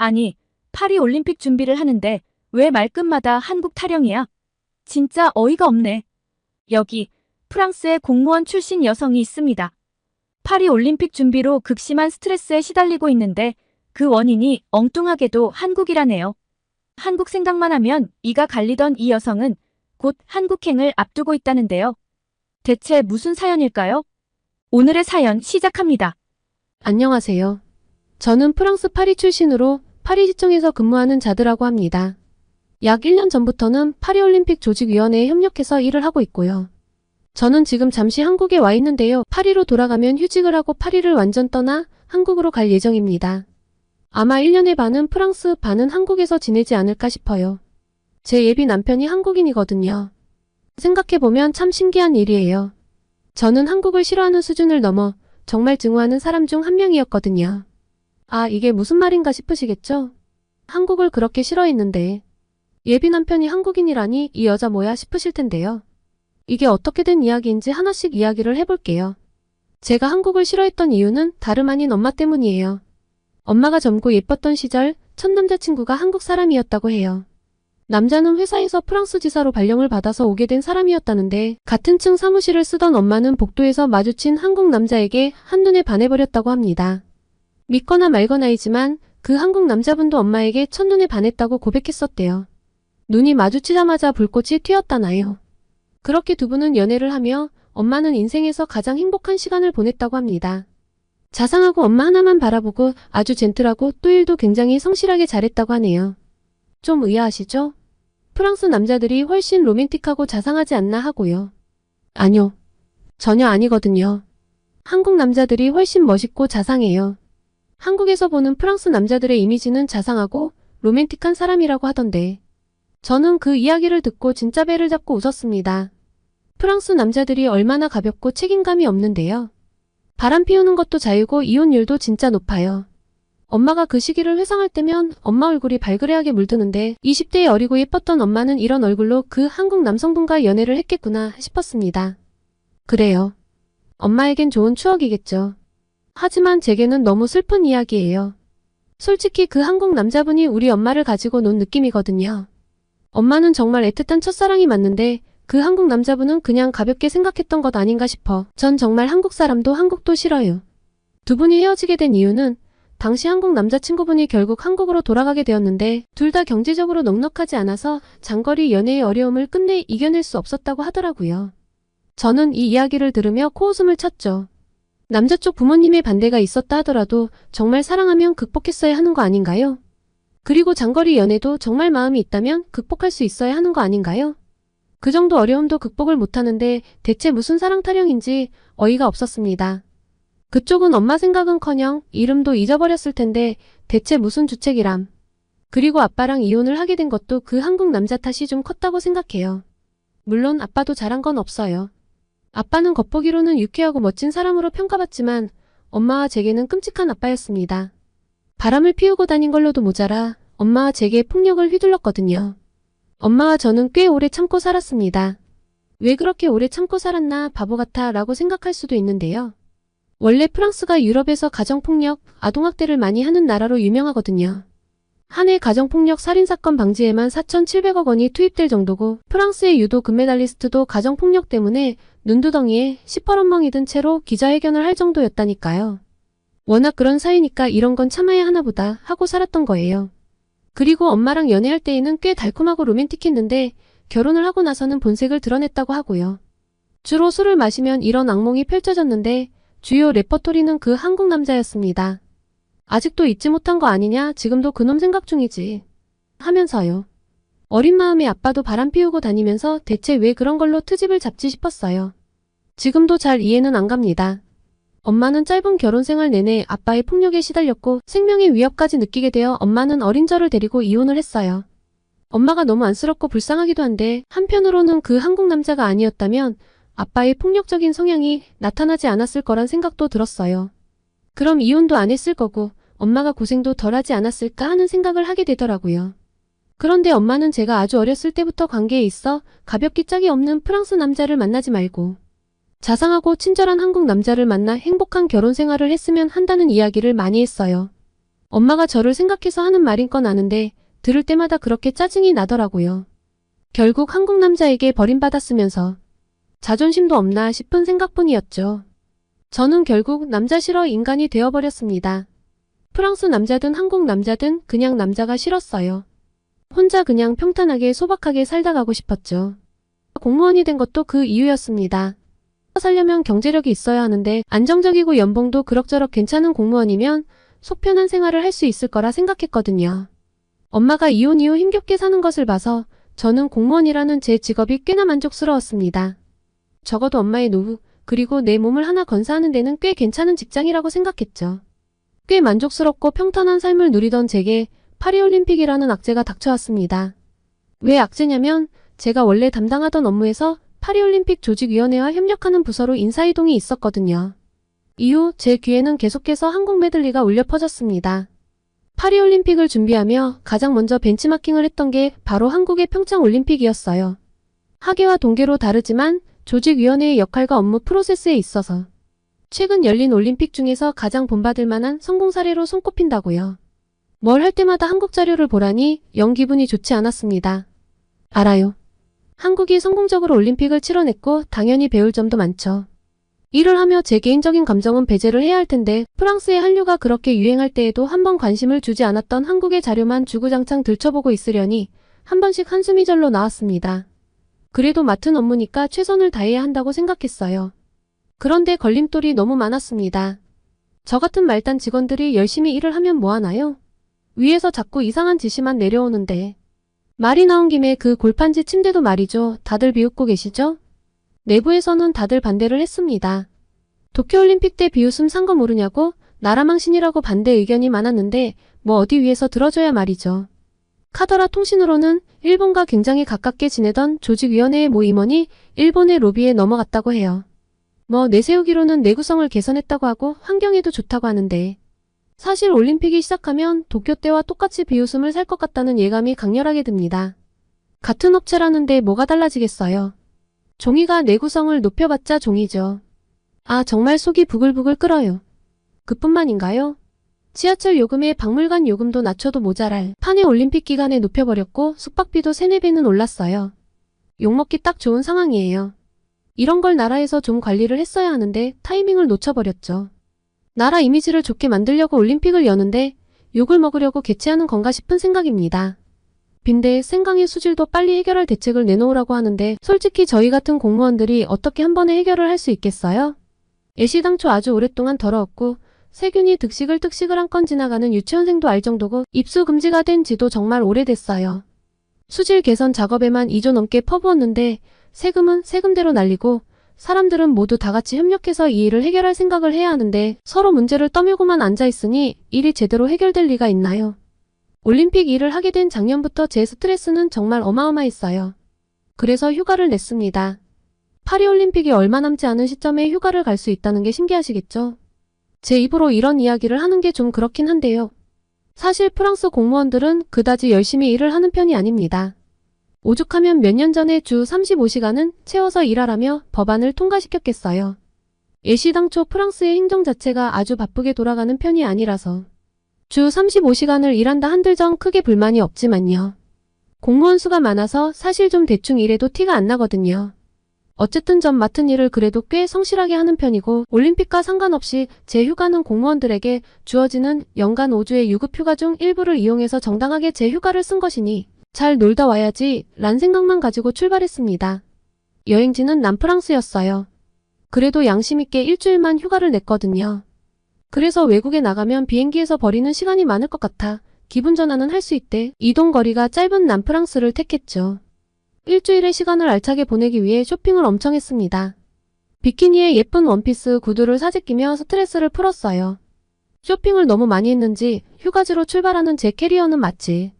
아니, 파리 올림픽 준비를 하는데 왜 말끝마다 한국 타령이야? 진짜 어이가 없네. 여기 프랑스의 공무원 출신 여성이 있습니다. 파리 올림픽 준비로 극심한 스트레스에 시달리고 있는데 그 원인이 엉뚱하게도 한국이라네요. 한국 생각만 하면 이가 갈리던 이 여성은 곧 한국행을 앞두고 있다는데요. 대체 무슨 사연일까요? 오늘의 사연 시작합니다. 안녕하세요. 저는 프랑스 파리 출신으로 파리시청에서 근무하는 자드라고 합니다. 약 1년 전부터는 파리올림픽 조직위원회에 협력해서 일을 하고 있고요. 저는 지금 잠시 한국에 와 있는데요. 파리로 돌아가면 휴직을 하고 파리를 완전 떠나 한국으로 갈 예정입니다. 아마 1년의 반은 프랑스, 반은 한국에서 지내지 않을까 싶어요. 제 예비 남편이 한국인이거든요. 생각해보면 참 신기한 일이에요. 저는 한국을 싫어하는 수준을 넘어 정말 증오하는 사람 중 한 명이었거든요. 아, 이게 무슨 말인가 싶으시겠죠? 한국을 그렇게 싫어했는데 예비 남편이 한국인이라니 이 여자 뭐야 싶으실 텐데요. 이게 어떻게 된 이야기인지 하나씩 이야기를 해볼게요. 제가 한국을 싫어했던 이유는 다름 아닌 엄마 때문이에요. 엄마가 젊고 예뻤던 시절 첫 남자친구가 한국 사람이었다고 해요. 남자는 회사에서 프랑스 지사로 발령을 받아서 오게 된 사람이었다는데 같은 층 사무실을 쓰던 엄마는 복도에서 마주친 한국 남자에게 한눈에 반해버렸다고 합니다. 믿거나 말거나이지만 그 한국 남자분도 엄마에게 첫눈에 반했다고 고백했었대요. 눈이 마주치자마자 불꽃이 튀었다나요. 그렇게 두 분은 연애를 하며 엄마는 인생에서 가장 행복한 시간을 보냈다고 합니다. 자상하고 엄마 하나만 바라보고 아주 젠틀하고 또 일도 굉장히 성실하게 잘했다고 하네요. 좀 의아하시죠? 프랑스 남자들이 훨씬 로맨틱하고 자상하지 않나 하고요. 아니요. 전혀 아니거든요. 한국 남자들이 훨씬 멋있고 자상해요. 한국에서 보는 프랑스 남자들의 이미지는 자상하고 로맨틱한 사람이라고 하던데 저는 그 이야기를 듣고 진짜 배를 잡고 웃었습니다. 프랑스 남자들이 얼마나 가볍고 책임감이 없는데요. 바람 피우는 것도 자유고 이혼율도 진짜 높아요. 엄마가 그 시기를 회상할 때면 엄마 얼굴이 발그레하게 물드는데 20대에 어리고 예뻤던 엄마는 이런 얼굴로 그 한국 남성분과 연애를 했겠구나 싶었습니다. 그래요. 엄마에겐 좋은 추억이겠죠. 하지만 제게는 너무 슬픈 이야기예요. 솔직히 그 한국 남자분이 우리 엄마를 가지고 논 느낌이거든요. 엄마는 정말 애틋한 첫사랑이 맞는데 그 한국 남자분은 그냥 가볍게 생각했던 것 아닌가 싶어. 전 정말 한국 사람도 한국도 싫어요. 두 분이 헤어지게 된 이유는 당시 한국 남자친구분이 결국 한국으로 돌아가게 되었는데 둘 다 경제적으로 넉넉하지 않아서 장거리 연애의 어려움을 끝내 이겨낼 수 없었다고 하더라고요. 저는 이 이야기를 들으며 코웃음을 쳤죠. 남자 쪽 부모님의 반대가 있었다 하더라도 정말 사랑하면 극복했어야 하는 거 아닌가요? 그리고 장거리 연애도 정말 마음이 있다면 극복할 수 있어야 하는 거 아닌가요? 그 정도 어려움도 극복을 못하는데 대체 무슨 사랑 타령인지 어이가 없었습니다. 그쪽은 엄마 생각은커녕 이름도 잊어버렸을 텐데 대체 무슨 주책이람. 그리고 아빠랑 이혼을 하게 된 것도 그 한국 남자 탓이 좀 컸다고 생각해요. 물론 아빠도 잘한 건 없어요. 아빠는 겉보기로는 유쾌하고 멋진 사람으로 평가받지만 엄마와 제게는 끔찍한 아빠였습니다. 바람을 피우고 다닌 걸로도 모자라 엄마와 제게 폭력을 휘둘렀거든요. 엄마와 저는 꽤 오래 참고 살았습니다. 왜 그렇게 오래 참고 살았나 바보 같아 라고 생각할 수도 있는데요. 원래 프랑스가 유럽에서 가정폭력, 아동학대를 많이 하는 나라로 유명하거든요. 한 해 가정폭력 살인사건 방지에만 4,700억 원이 투입될 정도고 프랑스의 유도 금메달리스트도 가정폭력 때문에 눈두덩이에 시퍼런멍이 든 채로 기자회견을 할 정도였다니까요. 워낙 그런 사이니까 이런 건 참아야 하나 보다 하고 살았던 거예요. 그리고 엄마랑 연애할 때에는 꽤 달콤하고 로맨틱했는데 결혼을 하고 나서는 본색을 드러냈다고 하고요. 주로 술을 마시면 이런 악몽이 펼쳐졌는데 주요 레퍼토리는 그 한국 남자였습니다. 아직도 잊지 못한 거 아니냐 지금도 그놈 생각 중이지 하면서요. 어린 마음에 아빠도 바람 피우고 다니면서 대체 왜 그런 걸로 트집을 잡지 싶었어요. 지금도 잘 이해는 안 갑니다. 엄마는 짧은 결혼 생활 내내 아빠의 폭력에 시달렸고 생명의 위협까지 느끼게 되어 엄마는 어린 저를 데리고 이혼을 했어요. 엄마가 너무 안쓰럽고 불쌍하기도 한데 한편으로는 그 한국 남자가 아니었다면 아빠의 폭력적인 성향이 나타나지 않았을 거란 생각도 들었어요. 그럼 이혼도 안 했을 거고 엄마가 고생도 덜 하지 않았을까 하는 생각을 하게 되더라고요. 그런데 엄마는 제가 아주 어렸을 때부터 관계에 있어 가볍기 짝이 없는 프랑스 남자를 만나지 말고 자상하고 친절한 한국 남자를 만나 행복한 결혼 생활을 했으면 한다는 이야기를 많이 했어요. 엄마가 저를 생각해서 하는 말인 건 아는데 들을 때마다 그렇게 짜증이 나더라고요. 결국 한국 남자에게 버림받았으면서 자존심도 없나 싶은 생각뿐이었죠. 저는 결국 남자 싫어 인간이 되어버렸습니다. 프랑스 남자든 한국 남자든 그냥 남자가 싫었어요. 혼자 그냥 평탄하게 소박하게 살다 가고 싶었죠. 공무원이 된 것도 그 이유였습니다. 살려면 경제력이 있어야 하는데 안정적이고 연봉도 그럭저럭 괜찮은 공무원이면 속 편한 생활을 할 수 있을 거라 생각했거든요. 엄마가 이혼 이후 힘겹게 사는 것을 봐서 저는 공무원이라는 제 직업이 꽤나 만족스러웠습니다. 적어도 엄마의 노후, 그리고 내 몸을 하나 건사하는 데는 꽤 괜찮은 직장이라고 생각했죠. 꽤 만족스럽고 평탄한 삶을 누리던 제게 파리올림픽이라는 악재가 닥쳐왔습니다. 왜 악재냐면 제가 원래 담당하던 업무에서 파리올림픽 조직위원회와 협력하는 부서로 인사이동이 있었거든요. 이후 제 귀에는 계속해서 한국 메들리가 울려 퍼졌습니다. 파리올림픽을 준비하며 가장 먼저 벤치마킹을 했던 게 바로 한국의 평창올림픽이었어요. 하계와 동계로 다르지만 조직위원회의 역할과 업무 프로세스에 있어서 최근 열린 올림픽 중에서 가장 본받을 만한 성공 사례로 손꼽힌다고요. 뭘 할 때마다 한국 자료를 보라니 영 기분이 좋지 않았습니다. 알아요. 한국이 성공적으로 올림픽을 치러냈고 당연히 배울 점도 많죠. 일을 하며 제 개인적인 감정은 배제를 해야 할 텐데 프랑스의 한류가 그렇게 유행할 때에도 한 번 관심을 주지 않았던 한국의 자료만 주구장창 들춰보고 있으려니 한 번씩 한숨이 절로 나왔습니다. 그래도 맡은 업무니까 최선을 다해야 한다고 생각했어요. 그런데 걸림돌이 너무 많았습니다. 저 같은 말단 직원들이 열심히 일을 하면 뭐하나요? 위에서 자꾸 이상한 지시만 내려오는데. 말이 나온 김에 그 골판지 침대도 말이죠. 다들 비웃고 계시죠? 내부에서는 다들 반대를 했습니다. 도쿄올림픽 때 비웃음 산 거 모르냐고 나라망신이라고 반대 의견이 많았는데 뭐 어디 위에서 들어줘야 말이죠. 카더라 통신으로는 일본과 굉장히 가깝게 지내던 조직위원회의 모 임원이 일본의 로비에 넘어갔다고 해요. 뭐 내세우기로는 내구성을 개선했다고 하고 환경에도 좋다고 하는데 사실 올림픽이 시작하면 도쿄 때와 똑같이 비웃음을 살 것 같다는 예감이 강렬하게 듭니다. 같은 업체라는데 뭐가 달라지겠어요. 종이가 내구성을 높여봤자 종이죠. 아 정말 속이 부글부글 끓어요. 그뿐만인가요? 지하철 요금에 박물관 요금도 낮춰도 모자랄 판에 올림픽 기간에 높여버렸고 숙박비도 3-4배는 올랐어요. 욕먹기 딱 좋은 상황이에요. 이런 걸 나라에서 좀 관리를 했어야 하는데 타이밍을 놓쳐버렸죠. 나라 이미지를 좋게 만들려고 올림픽을 여는데 욕을 먹으려고 개최하는 건가 싶은 생각입니다. 빈대 생강의 수질도 빨리 해결할 대책을 내놓으라고 하는데 솔직히 저희 같은 공무원들이 어떻게 한 번에 해결을 할 수 있겠어요? 애시당초 아주 오랫동안 더러웠고 세균이 득식을 한 건 지나가는 유치원생도 알 정도고 입수 금지가 된 지도 정말 오래됐어요. 수질 개선 작업에만 2조 넘게 퍼부었는데 세금은 세금대로 날리고 사람들은 모두 다 같이 협력해서 이 일을 해결할 생각을 해야 하는데 서로 문제를 떠밀고만 앉아있으니 일이 제대로 해결될 리가 있나요? 올림픽 일을 하게 된 작년부터 제 스트레스는 정말 어마어마했어요. 그래서 휴가를 냈습니다. 파리올림픽이 얼마 남지 않은 시점에 휴가를 갈 수 있다는 게 신기하시겠죠? 제 입으로 이런 이야기를 하는 게 좀 그렇긴 한데요. 사실 프랑스 공무원들은 그다지 열심히 일을 하는 편이 아닙니다. 오죽하면 몇 년 전에 주 35시간은 채워서 일하라며 법안을 통과시켰겠어요. 애시당초 프랑스의 행정 자체가 아주 바쁘게 돌아가는 편이 아니라서 주 35시간을 일한다 한들정 크게 불만이 없지만요. 공무원 수가 많아서 사실 좀 대충 일해도 티가 안 나거든요. 어쨌든 전 맡은 일을 그래도 꽤 성실하게 하는 편이고 올림픽과 상관없이 제 휴가는 공무원들에게 주어지는 연간 5주의 유급휴가 중 일부를 이용해서 정당하게 제 휴가를 쓴 것이니 잘 놀다 와야지 란 생각만 가지고 출발했습니다. 여행지는 남프랑스였어요. 그래도 양심 있게 일주일만 휴가를 냈거든요. 그래서 외국에 나가면 비행기에서 버리는 시간이 많을 것 같아 기분 전환은 할 수 있대 이동 거리가 짧은 남프랑스를 택했죠. 일주일의 시간을 알차게 보내기 위해 쇼핑을 엄청 했습니다. 비키니에 예쁜 원피스 구두를 사재끼며 스트레스를 풀었어요. 쇼핑을 너무 많이 했는지 휴가지로 출발하는 제 캐리어는 마치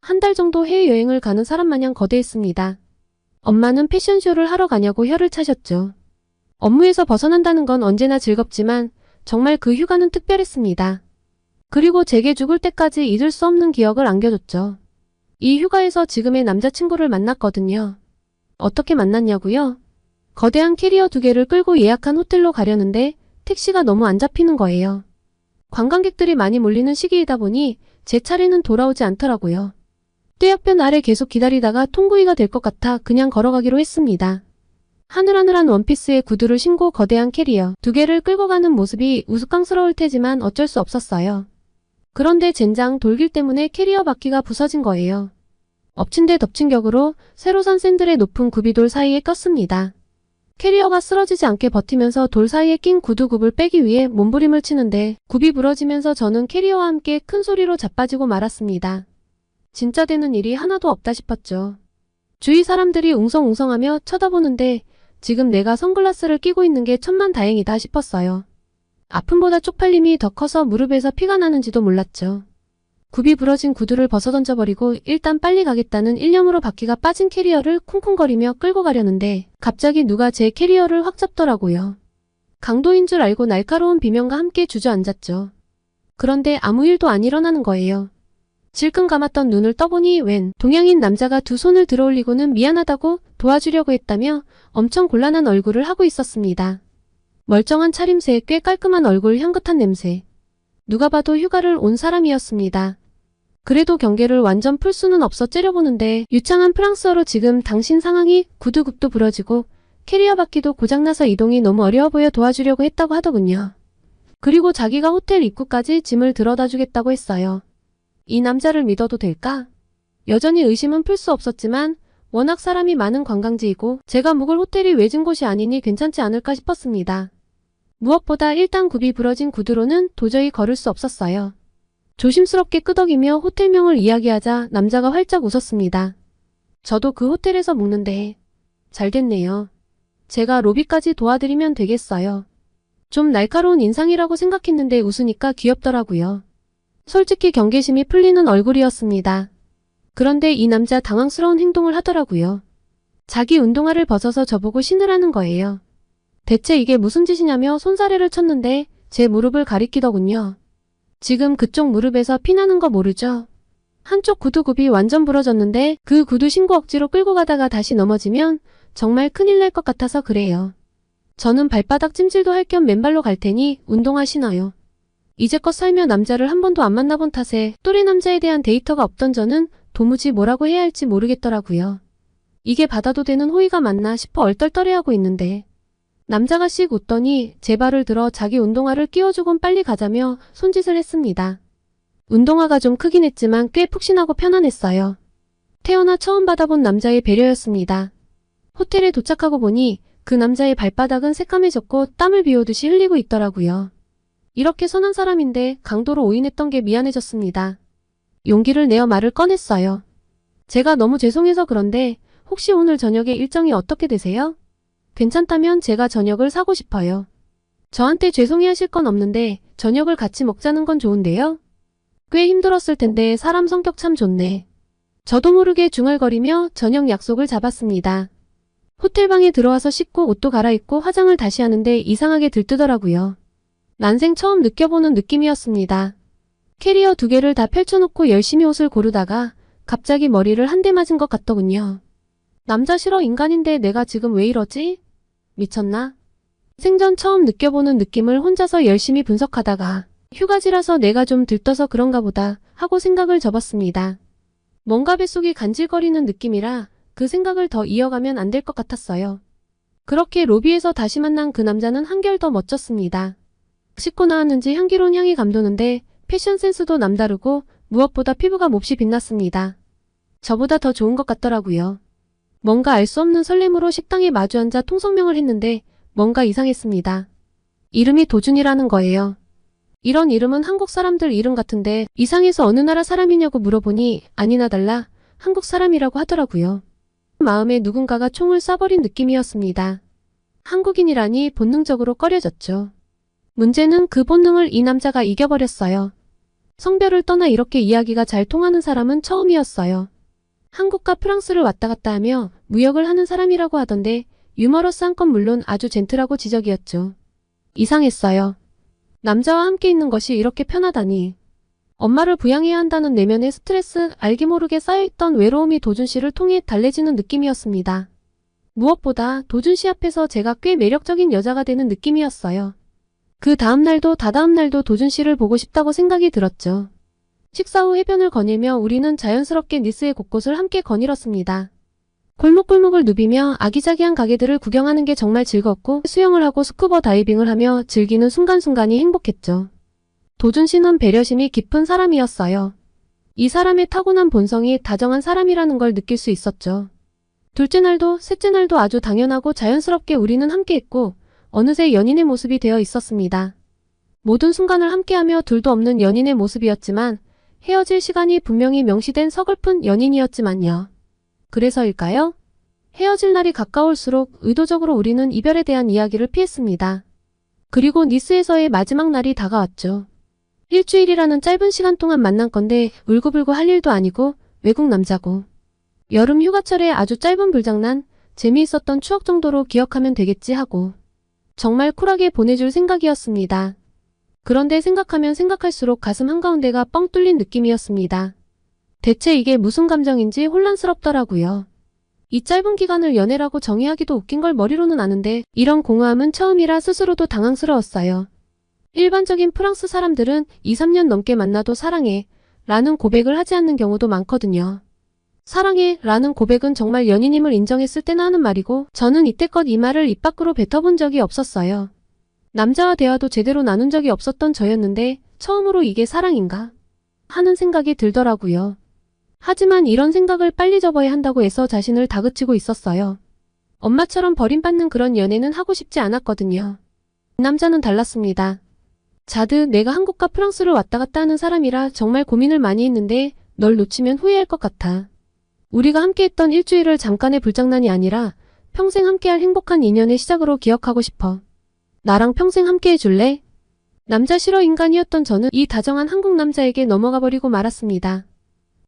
한 달 정도 해외여행을 가는 사람 마냥 거대했습니다. 엄마는 패션쇼를 하러 가냐고 혀를 차셨죠. 업무에서 벗어난다는 건 언제나 즐겁지만 정말 그 휴가는 특별했습니다. 그리고 제게 죽을 때까지 잊을 수 없는 기억을 안겨줬죠. 이 휴가에서 지금의 남자친구를 만났거든요. 어떻게 만났냐고요? 거대한 캐리어 2개를 끌고 예약한 호텔로 가려는데 택시가 너무 안 잡히는 거예요. 관광객들이 많이 몰리는 시기이다 보니 제 차례는 돌아오지 않더라고요. 떼약변 아래 계속 기다리다가 통구이가 될 것 같아 그냥 걸어가기로 했습니다. 하늘하늘한 원피스에 구두를 신고 거대한 캐리어 2개를 끌고 가는 모습이 우스꽝스러울 테지만 어쩔 수 없었어요. 그런데 젠장 돌길 때문에 캐리어 바퀴가 부서진 거예요. 엎친 데 덮친 격으로 새로 산 샌들의 높은 굽이돌 사이에 꼈습니다. 캐리어가 쓰러지지 않게 버티면서 돌 사이에 낀 구두굽을 빼기 위해 몸부림을 치는데 굽이 부러지면서 저는 캐리어와 함께 큰 소리로 자빠지고 말았습니다. 진짜 되는 일이 하나도 없다 싶었죠. 주위 사람들이 웅성웅성하며 쳐다보는데 지금 내가 선글라스를 끼고 있는 게 천만다행이다 싶었어요. 아픔보다 쪽팔림이 더 커서 무릎에서 피가 나는지도 몰랐죠. 굽이 부러진 구두를 벗어던져버리고 일단 빨리 가겠다는 일념으로 바퀴가 빠진 캐리어를 쿵쿵거리며 끌고 가려는데 갑자기 누가 제 캐리어를 확 잡더라고요. 강도인 줄 알고 날카로운 비명과 함께 주저앉았죠. 그런데 아무 일도 안 일어나는 거예요. 질끈 감았던 눈을 떠보니 웬 동양인 남자가 두 손을 들어올리고는 미안하다고 도와주려고 했다며 엄청 곤란한 얼굴을 하고 있었습니다. 멀쩡한 차림새, 꽤 깔끔한 얼굴, 향긋한 냄새. 누가 봐도 휴가를 온 사람이었습니다. 그래도 경계를 완전 풀 수는 없어 째려보는데 유창한 프랑스어로 지금 당신 상황이 구두굽도 부러지고 캐리어 바퀴도 고장나서 이동이 너무 어려워 보여 도와주려고 했다고 하더군요. 그리고 자기가 호텔 입구까지 짐을 들어다 주겠다고 했어요. 이 남자를 믿어도 될까? 여전히 의심은 풀 수 없었지만 워낙 사람이 많은 관광지이고 제가 묵을 호텔이 외진 곳이 아니니 괜찮지 않을까 싶었습니다. 무엇보다 일단 굽이 부러진 구두로는 도저히 걸을 수 없었어요. 조심스럽게 끄덕이며 호텔명을 이야기하자 남자가 활짝 웃었습니다. 저도 그 호텔에서 묵는데 잘 됐네요. 제가 로비까지 도와드리면 되겠어요. 좀 날카로운 인상이라고 생각했는데 웃으니까 귀엽더라고요. 솔직히 경계심이 풀리는 얼굴이었습니다. 그런데 이 남자 당황스러운 행동을 하더라고요. 자기 운동화를 벗어서 저보고 신으라는 거예요. 대체 이게 무슨 짓이냐며 손사래를 쳤는데 제 무릎을 가리키더군요. 지금 그쪽 무릎에서 피나는 거 모르죠? 한쪽 구두굽이 완전 부러졌는데 그 구두 신고 억지로 끌고 가다가 다시 넘어지면 정말 큰일 날 것 같아서 그래요. 저는 발바닥 찜질도 할 겸 맨발로 갈 테니 운동화 신어요. 이제껏 살며 남자를 한 번도 안 만나본 탓에 또래 남자에 대한 데이터가 없던 저는 도무지 뭐라고 해야 할지 모르겠더라고요. 이게 받아도 되는 호의가 맞나 싶어 얼떨떨해하고 있는데 남자가 씩 웃더니 제 발을 들어 자기 운동화를 끼워주곤 빨리 가자며 손짓을 했습니다. 운동화가 좀 크긴 했지만 꽤 푹신하고 편안했어요. 태어나 처음 받아본 남자의 배려였습니다. 호텔에 도착하고 보니 그 남자의 발바닥은 새까매졌고 땀을 비오듯이 흘리고 있더라고요. 이렇게 선한 사람인데 강도로 오인했던 게 미안해졌습니다. 용기를 내어 말을 꺼냈어요. 제가 너무 죄송해서 그런데 혹시 오늘 저녁에 일정이 어떻게 되세요? 괜찮다면 제가 저녁을 사고 싶어요. 저한테 죄송해하실 건 없는데 저녁을 같이 먹자는 건 좋은데요? 꽤 힘들었을 텐데 사람 성격 참 좋네. 저도 모르게 중얼거리며 저녁 약속을 잡았습니다. 호텔방에 들어와서 씻고 옷도 갈아입고 화장을 다시 하는데 이상하게 들뜨더라고요. 난생 처음 느껴보는 느낌이었습니다. 캐리어 2개를 다 펼쳐놓고 열심히 옷을 고르다가 갑자기 머리를 한 대 맞은 것 같더군요. 남자 싫어 인간인데 내가 지금 왜 이러지? 미쳤나? 생전 처음 느껴보는 느낌을 혼자서 열심히 분석하다가 휴가지라서 내가 좀 들떠서 그런가 보다 하고 생각을 접었습니다. 뭔가 뱃속이 간질거리는 느낌이라 그 생각을 더 이어가면 안 될 것 같았어요. 그렇게 로비에서 다시 만난 그 남자는 한결 더 멋졌습니다. 씻고 나왔는지 향기로운 향이 감도는데 패션 센스도 남다르고 무엇보다 피부가 몹시 빛났습니다. 저보다 더 좋은 것 같더라고요. 뭔가 알 수 없는 설렘으로 식당에 마주 앉아 통성명을 했는데 뭔가 이상했습니다. 이름이 도준이라는 거예요. 이런 이름은 한국 사람들 이름 같은데 이상해서 어느 나라 사람이냐고 물어보니 아니나 달라 한국 사람이라고 하더라고요. 마음에 누군가가 총을 쏴버린 느낌이었습니다. 한국인이라니 본능적으로 꺼려졌죠. 문제는 그 본능을 이 남자가 이겨버렸어요. 성별을 떠나 이렇게 이야기가 잘 통하는 사람은 처음이었어요. 한국과 프랑스를 왔다 갔다 하며 무역을 하는 사람이라고 하던데 유머러스한 건 물론 아주 젠틀하고 지적이었죠. 이상했어요. 남자와 함께 있는 것이 이렇게 편하다니. 엄마를 부양해야 한다는 내면의 스트레스, 알게 모르게 쌓여있던 외로움이 도준 씨를 통해 달래지는 느낌이었습니다. 무엇보다 도준 씨 앞에서 제가 꽤 매력적인 여자가 되는 느낌이었어요. 그 다음날도 다다음날도 도준 씨를 보고 싶다고 생각이 들었죠. 식사 후 해변을 거닐며 우리는 자연스럽게 니스의 곳곳을 함께 거닐었습니다. 골목골목을 누비며 아기자기한 가게들을 구경하는 게 정말 즐겁고 수영을 하고 스쿠버 다이빙을 하며 즐기는 순간순간이 행복했죠. 도준 씨는 배려심이 깊은 사람이었어요. 이 사람의 타고난 본성이 다정한 사람이라는 걸 느낄 수 있었죠. 둘째 날도 셋째 날도 아주 당연하고 자연스럽게 우리는 함께했고 어느새 연인의 모습이 되어 있었습니다. 모든 순간을 함께하며 둘도 없는 연인의 모습이었지만 헤어질 시간이 분명히 명시된 서글픈 연인이었지만요. 그래서일까요? 헤어질 날이 가까울수록 의도적으로 우리는 이별에 대한 이야기를 피했습니다. 그리고 니스에서의 마지막 날이 다가왔죠. 일주일이라는 짧은 시간 동안 만난 건데 울고불고 할 일도 아니고 외국 남자고. 여름 휴가철에 아주 짧은 불장난, 재미있었던 추억 정도로 기억하면 되겠지 하고. 정말 쿨하게 보내줄 생각이었습니다. 그런데 생각하면 생각할수록 가슴 한가운데가 뻥 뚫린 느낌이었습니다. 대체 이게 무슨 감정인지 혼란스럽더라고요. 이 짧은 기간을 연애라고 정의하기도 웃긴 걸 머리로는 아는데 이런 공허함은 처음이라 스스로도 당황스러웠어요. 일반적인 프랑스 사람들은 2, 3년 넘게 만나도 사랑해 라는 고백을 하지 않는 경우도 많거든요. 사랑해 라는 고백은 정말 연인임을 인정했을 때나 하는 말이고 저는 이때껏 이 말을 입 밖으로 뱉어본 적이 없었어요. 남자와 대화도 제대로 나눈 적이 없었던 저였는데 처음으로 이게 사랑인가? 하는 생각이 들더라고요. 하지만 이런 생각을 빨리 접어야 한다고 해서 자신을 다그치고 있었어요. 엄마처럼 버림받는 그런 연애는 하고 싶지 않았거든요. 이 남자는 달랐습니다. 자드 내가 한국과 프랑스를 왔다 갔다 하는 사람이라 정말 고민을 많이 했는데 널 놓치면 후회할 것 같아. 우리가 함께했던 일주일을 잠깐의 불장난이 아니라 평생 함께할 행복한 인연의 시작으로 기억하고 싶어. 나랑 평생 함께해 줄래? 남자 싫어 인간이었던 저는 이 다정한 한국 남자에게 넘어가 버리고 말았습니다.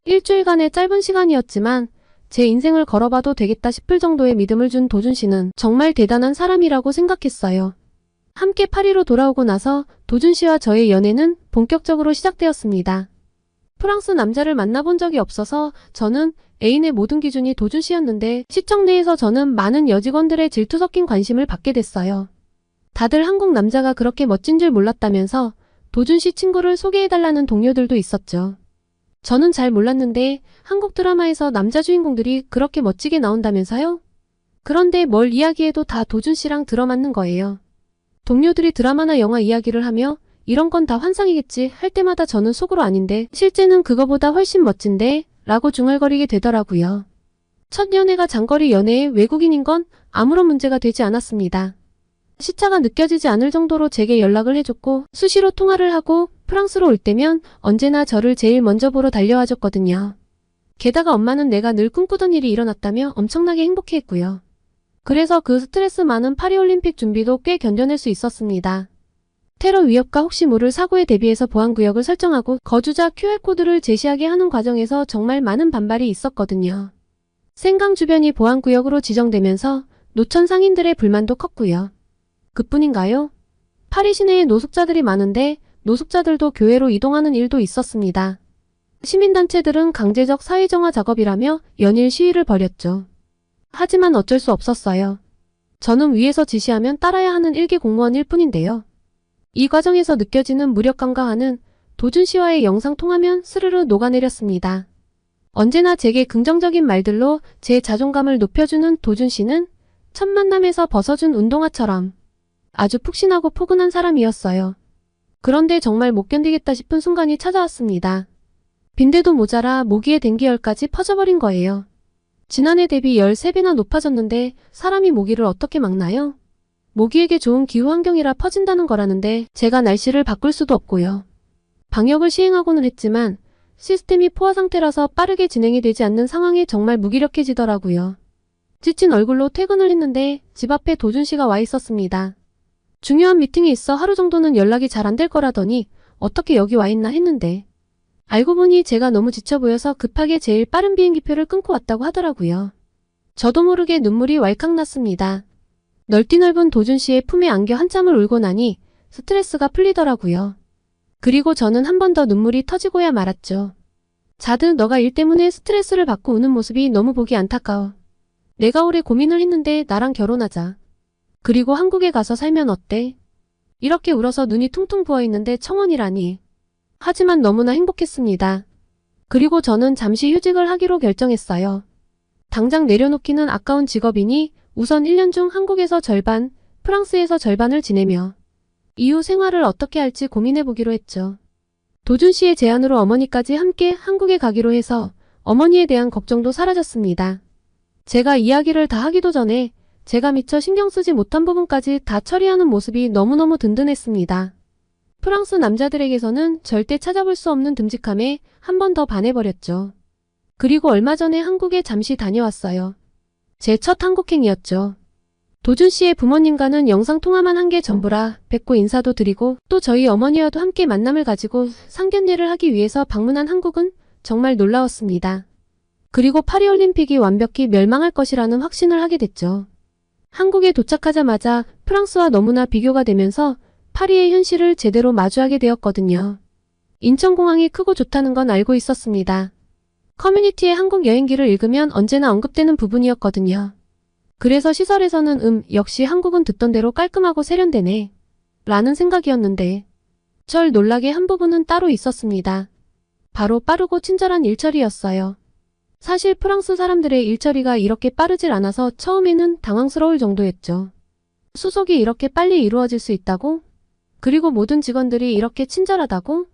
일주일간의 짧은 시간이었지만 제 인생을 걸어봐도 되겠다 싶을 정도의 믿음을 준 도준 씨는 정말 대단한 사람이라고 생각했어요. 함께 파리로 돌아오고 나서 도준 씨와 저의 연애는 본격적으로 시작되었습니다. 프랑스 남자를 만나본 적이 없어서 저는 애인의 모든 기준이 도준 씨였는데 시청 내에서 저는 많은 여직원들의 질투 섞인 관심을 받게 됐어요. 다들 한국 남자가 그렇게 멋진 줄 몰랐다면서 도준 씨 친구를 소개해달라는 동료들도 있었죠. 저는 잘 몰랐는데 한국 드라마에서 남자 주인공들이 그렇게 멋지게 나온다면서요? 그런데 뭘 이야기해도 다 도준 씨랑 들어맞는 거예요. 동료들이 드라마나 영화 이야기를 하며 이런 건 다 환상이겠지 할 때마다 저는 속으로 아닌데 실제는 그거보다 훨씬 멋진데 라고 중얼거리게 되더라고요. 첫 연애가 장거리 연애에 외국인인 건 아무런 문제가 되지 않았습니다. 시차가 느껴지지 않을 정도로 제게 연락을 해줬고 수시로 통화를 하고 프랑스로 올 때면 언제나 저를 제일 먼저 보러 달려와줬거든요. 게다가 엄마는 내가 늘 꿈꾸던 일이 일어났다며 엄청나게 행복해했고요. 그래서 그 스트레스 많은 파리올림픽 준비도 꽤 견뎌낼 수 있었습니다. 테러 위협과 혹시 모를 사고에 대비해서 보안구역을 설정하고 거주자 QR코드를 제시하게 하는 과정에서 정말 많은 반발이 있었거든요. 생강 주변이 보안구역으로 지정되면서 노천 상인들의 불만도 컸고요. 그뿐인가요? 파리 시내에 노숙자들이 많은데 노숙자들도 교외로 이동하는 일도 있었습니다. 시민단체들은 강제적 사회정화 작업이라며 연일 시위를 벌였죠. 하지만 어쩔 수 없었어요. 저는 위에서 지시하면 따라야 하는 일개 공무원일 뿐인데요. 이 과정에서 느껴지는 무력감과 화는 도준 씨와의 영상통화면 스르르 녹아내렸습니다. 언제나 제게 긍정적인 말들로 제 자존감을 높여주는 도준 씨는 첫 만남에서 벗어준 운동화처럼 아주 푹신하고 포근한 사람이었어요. 그런데 정말 못 견디겠다 싶은 순간이 찾아왔습니다. 빈대도 모자라 모기의 dengu열까지 퍼져버린 거예요. 지난해 대비 13배나 높아졌는데 사람이 모기를 어떻게 막나요? 모기에게 좋은 기후 환경이라 퍼진다는 거라는데 제가 날씨를 바꿀 수도 없고요. 방역을 시행하고는 했지만 시스템이 포화 상태라서 빠르게 진행이 되지 않는 상황에 정말 무기력해지더라고요. 지친 얼굴로 퇴근을 했는데 집 앞에 도준 씨가 와 있었습니다. 중요한 미팅이 있어 하루 정도는 연락이 잘 안 될 거라더니 어떻게 여기 와 있나 했는데 알고 보니 제가 너무 지쳐 보여서 급하게 제일 빠른 비행기표를 끊고 왔다고 하더라고요. 저도 모르게 눈물이 왈칵 났습니다. 넓디 넓은 도준 씨의 품에 안겨 한참을 울고 나니 스트레스가 풀리더라고요. 그리고 저는 한 번 더 눈물이 터지고야 말았죠. 자드 너가 일 때문에 스트레스를 받고 우는 모습이 너무 보기 안타까워. 내가 오래 고민을 했는데 나랑 결혼하자. 그리고 한국에 가서 살면 어때? 이렇게 울어서 눈이 퉁퉁 부어있는데 청혼이라니. 하지만 너무나 행복했습니다. 그리고 저는 잠시 휴직을 하기로 결정했어요. 당장 내려놓기는 아까운 직업이니 우선 1년 중 한국에서 절반, 프랑스에서 절반을 지내며 이후 생활을 어떻게 할지 고민해보기로 했죠. 도준 씨의 제안으로 어머니까지 함께 한국에 가기로 해서 어머니에 대한 걱정도 사라졌습니다. 제가 이야기를 다 하기도 전에 제가 미처 신경 쓰지 못한 부분까지 다 처리하는 모습이 너무너무 든든했습니다. 프랑스 남자들에게서는 절대 찾아볼 수 없는 듬직함에 한 번 더 반해버렸죠. 그리고 얼마 전에 한국에 잠시 다녀왔어요. 제 첫 한국행이었죠. 도준 씨의 부모님과는 영상통화만 한 게 전부라 뵙고 인사도 드리고 또 저희 어머니와도 함께 만남을 가지고 상견례를 하기 위해서 방문한 한국은 정말 놀라웠습니다. 그리고 파리올림픽이 완벽히 멸망할 것이라는 확신을 하게 됐죠. 한국에 도착하자마자 프랑스와 너무나 비교가 되면서 파리의 현실을 제대로 마주하게 되었거든요. 인천공항이 크고 좋다는 건 알고 있었습니다. 커뮤니티의 한국 여행기를 읽으면 언제나 언급되는 부분이었거든요. 그래서 시설에서는 역시 한국은 듣던 대로 깔끔하고 세련되네 라는 생각이었는데 절 놀라게 한 부분은 따로 있었습니다. 바로 빠르고 친절한 일처리였어요. 사실 프랑스 사람들의 일처리가 이렇게 빠르질 않아서 처음에는 당황스러울 정도였죠. 수속이 이렇게 빨리 이루어질 수 있다고? 그리고 모든 직원들이 이렇게 친절하다고?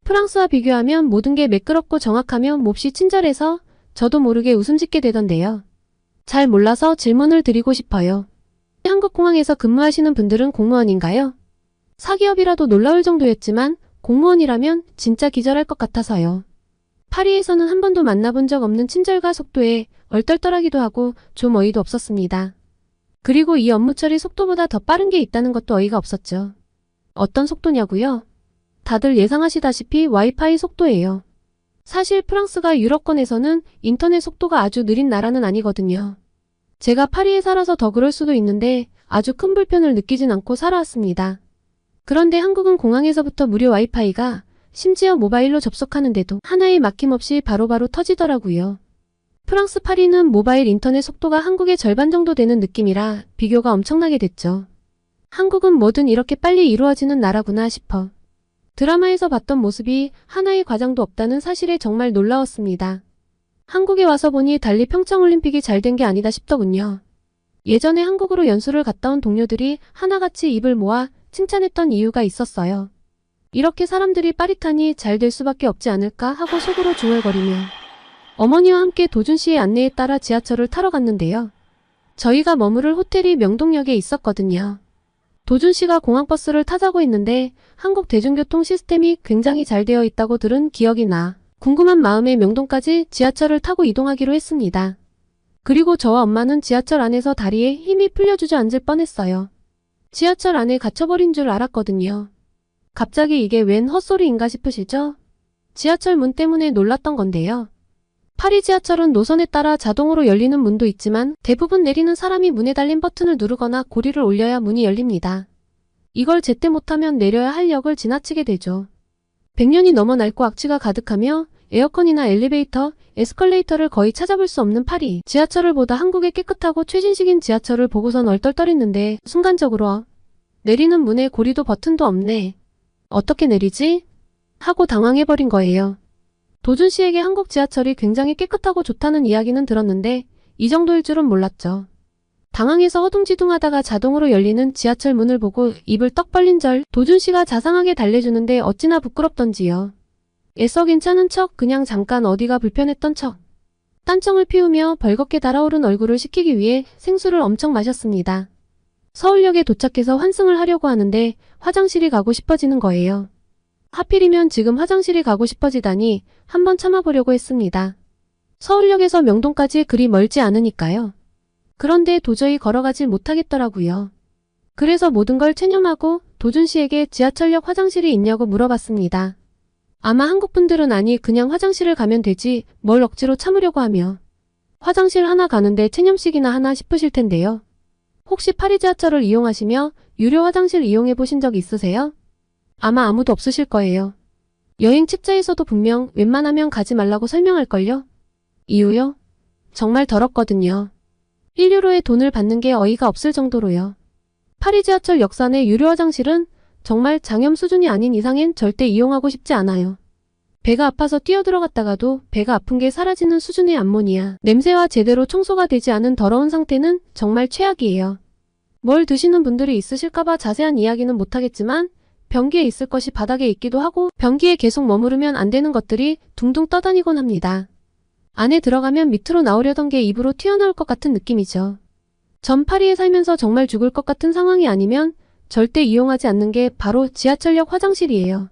프랑스와 비교하면 모든 게 매끄럽고 정확하며 몹시 친절해서 저도 모르게 웃음 짓게 되던데요. 잘 몰라서 질문을 드리고 싶어요. 한국 공항에서 근무하시는 분들은 공무원인가요? 사기업이라도 놀라울 정도였지만 공무원이라면 진짜 기절할 것 같아서요. 파리에서는 한 번도 만나본 적 없는 친절과 속도에 얼떨떨하기도 하고 좀 어이도 없었습니다. 그리고 이 업무 처리 속도보다 더 빠른 게 있다는 것도 어이가 없었죠. 어떤 속도냐고요? 다들 예상하시다시피 와이파이 속도예요. 사실 프랑스가 유럽권에서는 인터넷 속도가 아주 느린 나라는 아니거든요. 제가 파리에 살아서 더 그럴 수도 있는데 아주 큰 불편을 느끼진 않고 살아왔습니다. 그런데 한국은 공항에서부터 무료 와이파이가 심지어 모바일로 접속하는데도 하나의 막힘없이 바로바로 터지더라고요. 프랑스 파리는 모바일 인터넷 속도가 한국의 절반 정도 되는 느낌이라 비교가 엄청나게 됐죠. 한국은 뭐든 이렇게 빨리 이루어지는 나라구나 싶어. 드라마에서 봤던 모습이 하나의 과장도 없다는 사실에 정말 놀라웠습니다. 한국에 와서 보니 달리 평창올림픽이 잘 된 게 아니다 싶더군요. 예전에 한국으로 연수를 갔다 온 동료들이 하나같이 입을 모아 칭찬했던 이유가 있었어요. 이렇게 사람들이 빠릿하니 잘 될 수밖에 없지 않을까 하고 속으로 중얼거리며 어머니와 함께 도준 씨의 안내에 따라 지하철을 타러 갔는데요. 저희가 머무를 호텔이 명동역에 있었거든요. 도준 씨가 공항버스를 타자고 했는데 한국 대중교통 시스템이 굉장히 잘 되어 있다고 들은 기억이 나 궁금한 마음에 명동까지 지하철을 타고 이동하기로 했습니다. 그리고 저와 엄마는 지하철 안에서 다리에 힘이 풀려 주저앉을 뻔했어요. 지하철 안에 갇혀버린 줄 알았거든요. 갑자기 이게 웬 헛소리인가 싶으시죠? 지하철 문 때문에 놀랐던 건데요. 파리 지하철은 노선에 따라 자동으로 열리는 문도 있지만 대부분 내리는 사람이 문에 달린 버튼을 누르거나 고리를 올려야 문이 열립니다. 이걸 제때 못하면 내려야 할 역을 지나치게 되죠. 100년이 넘어 낡고 악취가 가득하며 에어컨이나 엘리베이터, 에스컬레이터를 거의 찾아볼 수 없는 파리 지하철을 보다 한국의 깨끗하고 최신식인 지하철을 보고선 얼떨떨했는데 순간적으로 내리는 문에 고리도 버튼도 없네. 어떻게 내리지? 하고 당황해버린 거예요. 도준 씨에게 한국 지하철이 굉장히 깨끗하고 좋다는 이야기는 들었는데 이 정도일 줄은 몰랐죠. 당황해서 허둥지둥하다가 자동으로 열리는 지하철 문을 보고 입을 떡 벌린 절 도준 씨가 자상하게 달래주는데 어찌나 부끄럽던지요. 애써 괜찮은 척 그냥 잠깐 어디가 불편했던 척. 딴청을 피우며 벌겋게 달아오른 얼굴을 식히기 위해 생수를 엄청 마셨습니다. 서울역에 도착해서 환승을 하려고 하는데 화장실이 가고 싶어지는 거예요. 하필이면 지금 화장실이 가고 싶어지다니 한번 참아보려고 했습니다. 서울역에서 명동까지 그리 멀지 않으니까요. 그런데 도저히 걸어가지 못하겠더라고요. 그래서 모든 걸 체념하고 도준 씨에게 지하철역 화장실이 있냐고 물어봤습니다. 아마 한국 분들은 아니 그냥 화장실을 가면 되지 뭘 억지로 참으려고 하며 화장실 하나 가는데 체념식이나 하나 싶으실 텐데요. 혹시 파리 지하철을 이용하시며 유료 화장실 이용해 보신 적 있으세요? 아마 아무도 없으실 거예요. 여행 책자에서도 분명 웬만하면 가지 말라고 설명할걸요? 이유요? 정말 더럽거든요. 1유로의 돈을 받는 게 어이가 없을 정도로요. 파리 지하철 역사 내 유료 화장실은 정말 장염 수준이 아닌 이상엔 절대 이용하고 싶지 않아요. 배가 아파서 뛰어들어갔다가도 배가 아픈 게 사라지는 수준의 암모니아, 냄새와 제대로 청소가 되지 않은 더러운 상태는 정말 최악이에요. 뭘 드시는 분들이 있으실까봐 자세한 이야기는 못하겠지만 변기에 있을 것이 바닥에 있기도 하고 변기에 계속 머무르면 안 되는 것들이 둥둥 떠다니곤 합니다. 안에 들어가면 밑으로 나오려던 게 입으로 튀어나올 것 같은 느낌이죠. 전 파리에 살면서 정말 죽을 것 같은 상황이 아니면 절대 이용하지 않는 게 바로 지하철역 화장실이에요.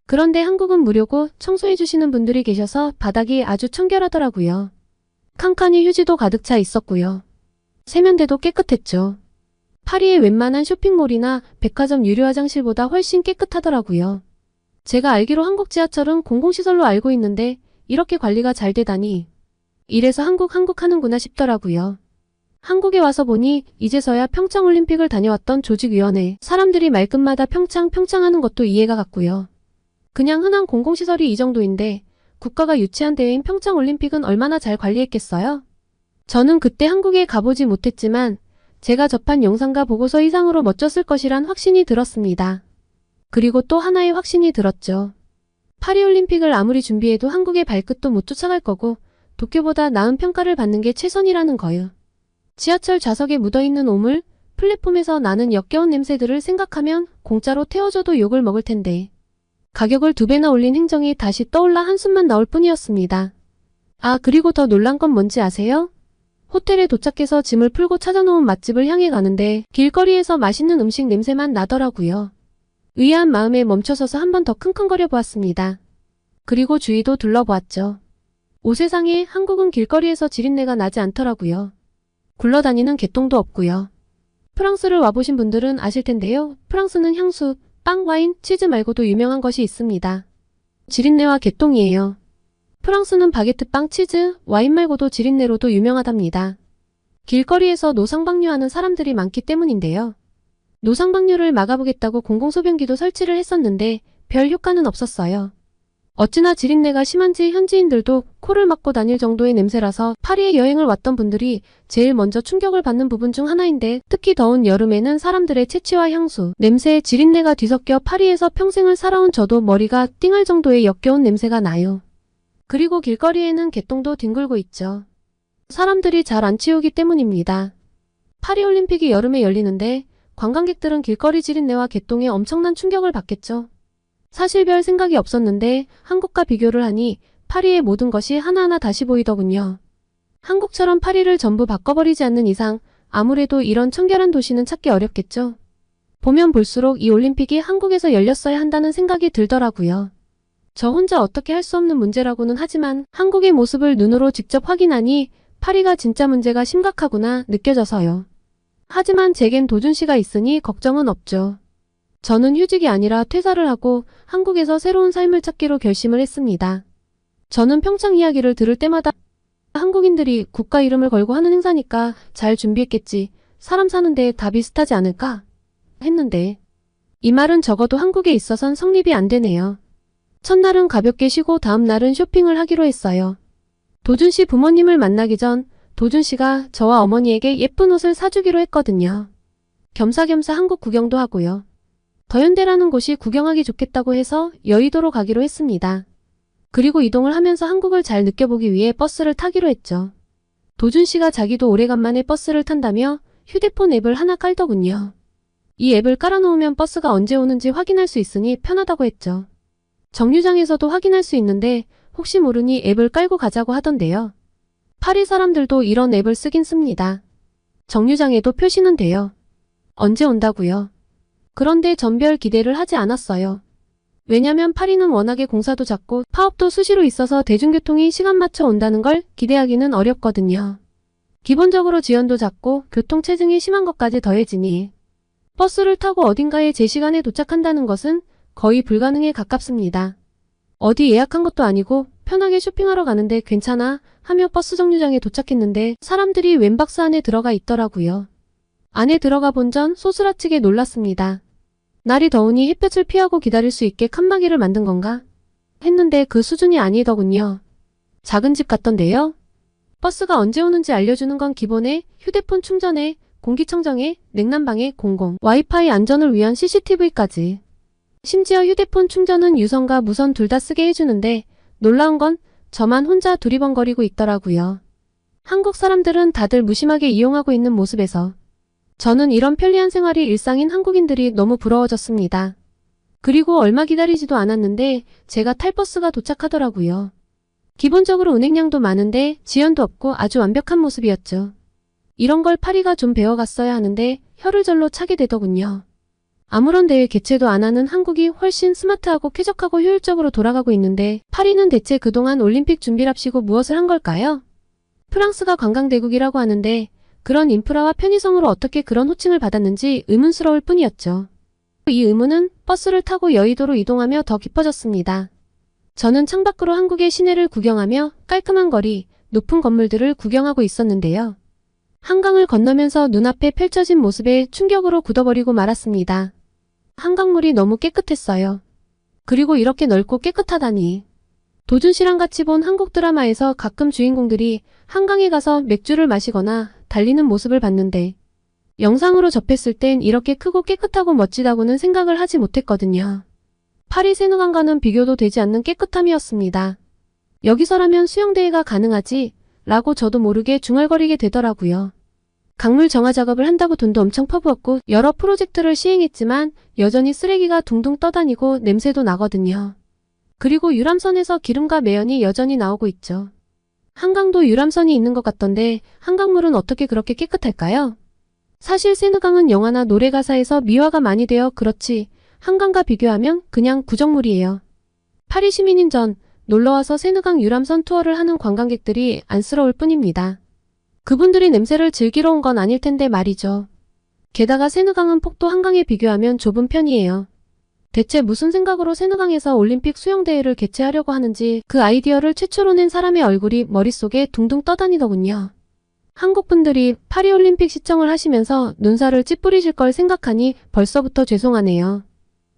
그런데 한국은 무료고 청소해주시는 분들이 계셔서 바닥이 아주 청결하더라고요. 칸칸이 휴지도 가득 차 있었고요. 세면대도 깨끗했죠. 파리의 웬만한 쇼핑몰이나 백화점 유료 화장실보다 훨씬 깨끗하더라고요. 제가 알기로 한국 지하철은 공공시설로 알고 있는데 이렇게 관리가 잘 되다니 이래서 한국 하는구나 싶더라고요. 한국에 와서 보니 이제서야 평창올림픽을 다녀왔던 조직위원회 사람들이 말끝마다 평창 하는 것도 이해가 갔고요. 그냥 흔한 공공시설이 이 정도인데 국가가 유치한 대회인 평창올림픽은 얼마나 잘 관리했겠어요? 저는 그때 한국에 가보지 못했지만 제가 접한 영상과 보고서 이상으로 멋졌을 것이란 확신이 들었습니다. 그리고 또 하나의 확신이 들었죠. 파리올림픽을 아무리 준비해도 한국의 발끝도 못 쫓아갈 거고 도쿄보다 나은 평가를 받는 게 최선이라는 거요. 지하철 좌석에 묻어있는 오물, 플랫폼에서 나는 역겨운 냄새들을 생각하면 공짜로 태워줘도 욕을 먹을 텐데. 가격을 2배나 올린 행정이 다시 떠올라 한숨만 나올 뿐이었습니다. 아, 그리고 더 놀란 건 뭔지 아세요? 호텔에 도착해서 짐을 풀고 찾아놓은 맛집을 향해 가는데 길거리에서 맛있는 음식 냄새만 나더라고요. 의아한 마음에 멈춰서서 한 번 더 킁킁거려 보았습니다. 그리고 주위도 둘러보았죠. 오 세상에, 한국은 길거리에서 지린내가 나지 않더라고요. 굴러다니는 개똥도 없고요. 프랑스를 와보신 분들은 아실 텐데요. 프랑스는 향수, 빵, 와인, 치즈 말고도 유명한 것이 있습니다. 지린내와 개똥이에요. 프랑스는 바게트, 빵, 치즈, 와인 말고도 지린내로도 유명하답니다. 길거리에서 노상방뇨하는 사람들이 많기 때문인데요. 노상방뇨를 막아보겠다고 공공소변기도 설치를 했었는데 별 효과는 없었어요. 어찌나 지린내가 심한지 현지인들도 코를 막고 다닐 정도의 냄새라서 파리에 여행을 왔던 분들이 제일 먼저 충격을 받는 부분 중 하나인데 특히 더운 여름에는 사람들의 체취와 향수, 냄새에 지린내가 뒤섞여 파리에서 평생을 살아온 저도 머리가 띵할 정도의 역겨운 냄새가 나요. 그리고 길거리에는 개똥도 뒹굴고 있죠. 사람들이 잘 안 치우기 때문입니다. 파리올림픽이 여름에 열리는데 관광객들은 길거리 지린내와 개똥에 엄청난 충격을 받겠죠. 사실 별 생각이 없었는데 한국과 비교를 하니 파리의 모든 것이 하나하나 다시 보이더군요. 한국처럼 파리를 전부 바꿔버리지 않는 이상 아무래도 이런 청결한 도시는 찾기 어렵겠죠. 보면 볼수록 이 올림픽이 한국에서 열렸어야 한다는 생각이 들더라고요. 저 혼자 어떻게 할 수 없는 문제라고는 하지만 한국의 모습을 눈으로 직접 확인하니 파리가 진짜 문제가 심각하구나 느껴져서요. 하지만 제겐 도준씨가 있으니 걱정은 없죠. 저는 휴직이 아니라 퇴사를 하고 한국에서 새로운 삶을 찾기로 결심을 했습니다. 저는 평창 이야기를 들을 때마다 한국인들이 국가 이름을 걸고 하는 행사니까 잘 준비했겠지, 사람 사는데 다 비슷하지 않을까? 했는데 이 말은 적어도 한국에 있어선 성립이 안 되네요. 첫날은 가볍게 쉬고 다음 날은 쇼핑을 하기로 했어요. 도준씨 부모님을 만나기 전 도준씨가 저와 어머니에게 예쁜 옷을 사주기로 했거든요. 겸사겸사 한국 구경도 하고요. 더현대라는 곳이 구경하기 좋겠다고 해서 여의도로 가기로 했습니다. 그리고 이동을 하면서 한국을 잘 느껴보기 위해 버스를 타기로 했죠. 도준씨가 자기도 오래간만에 버스를 탄다며 휴대폰 앱을 하나 깔더군요. 이 앱을 깔아놓으면 버스가 언제 오는지 확인할 수 있으니 편하다고 했죠. 정류장에서도 확인할 수 있는데 혹시 모르니 앱을 깔고 가자고 하던데요. 파리 사람들도 이런 앱을 쓰긴 씁니다. 정류장에도 표시는 돼요. 언제 온다고요? 그런데 전 별 기대를 하지 않았어요. 왜냐면 파리는 워낙에 공사도 잦고 파업도 수시로 있어서 대중교통이 시간 맞춰 온다는 걸 기대하기는 어렵거든요. 기본적으로 지연도 잦고 교통체증이 심한 것까지 더해지니 버스를 타고 어딘가에 제 시간에 도착한다는 것은 거의 불가능에 가깝습니다. 어디 예약한 것도 아니고 편하게 쇼핑하러 가는데 괜찮아 하며 버스 정류장에 도착했는데 사람들이 웬 박스 안에 들어가 있더라고요. 안에 들어가 본 전 소스라치게 놀랐습니다. 날이 더우니 햇볕을 피하고 기다릴 수 있게 칸막이를 만든 건가? 했는데 그 수준이 아니더군요. 작은 집 같던데요? 버스가 언제 오는지 알려주는 건 기본에 휴대폰 충전에 공기청정에 냉난방에 공공 와이파이 안전을 위한 CCTV까지. 심지어 휴대폰 충전은 유선과 무선 둘 다 쓰게 해주는데 놀라운 건 저만 혼자 두리번거리고 있더라고요. 한국 사람들은 다들 무심하게 이용하고 있는 모습에서 저는 이런 편리한 생활이 일상인 한국인들이 너무 부러워졌습니다. 그리고 얼마 기다리지도 않았는데 제가 탈 버스가 도착하더라고요. 기본적으로 운행량도 많은데 지연도 없고 아주 완벽한 모습이었죠. 이런 걸 파리가 좀 배워갔어야 하는데 혀를 절로 차게 되더군요. 아무런 대회 개최도 안 하는 한국이 훨씬 스마트하고 쾌적하고 효율적으로 돌아가고 있는데 파리는 대체 그동안 올림픽 준비랍시고 무엇을 한 걸까요? 프랑스가 관광대국이라고 하는데 그런 인프라와 편의성으로 어떻게 그런 호칭을 받았는지 의문스러울 뿐이었죠. 이 의문은 버스를 타고 여의도로 이동하며 더 깊어졌습니다. 저는 창밖으로 한국의 시내를 구경하며 깔끔한 거리, 높은 건물들을 구경하고 있었는데요. 한강을 건너면서 눈앞에 펼쳐진 모습에 충격으로 굳어버리고 말았습니다. 한강물이 너무 깨끗했어요. 그리고 이렇게 넓고 깨끗하다니. 도준 씨랑 같이 본 한국 드라마에서 가끔 주인공들이 한강에 가서 맥주를 마시거나 달리는 모습을 봤는데 영상으로 접했을 땐 이렇게 크고 깨끗하고 멋지다고는 생각을 하지 못했거든요. 파리 세느강과는 비교도 되지 않는 깨끗함이었습니다. 여기서라면 수영대회가 가능하지? 라고 저도 모르게 중얼거리게 되더라고요. 강물 정화 작업을 한다고 돈도 엄청 퍼부었고 여러 프로젝트를 시행했지만 여전히 쓰레기가 둥둥 떠다니고 냄새도 나거든요. 그리고 유람선에서 기름과 매연이 여전히 나오고 있죠. 한강도 유람선이 있는 것 같던데 한강물은 어떻게 그렇게 깨끗할까요? 사실 세느강은 영화나 노래 가사에서 미화가 많이 되어 그렇지 한강과 비교하면 그냥 구정물이에요. 파리 시민인 전 놀러와서 세느강 유람선 투어를 하는 관광객들이 안쓰러울 뿐입니다. 그분들이 냄새를 즐기러 온 건 아닐 텐데 말이죠. 게다가 세느강은 폭도 한강에 비교하면 좁은 편이에요. 대체 무슨 생각으로 세느강에서 올림픽 수영대회를 개최하려고 하는지 그 아이디어를 최초로 낸 사람의 얼굴이 머릿속에 둥둥 떠다니더군요. 한국 분들이 파리올림픽 시청을 하시면서 눈살을 찌푸리실 걸 생각하니 벌써부터 죄송하네요.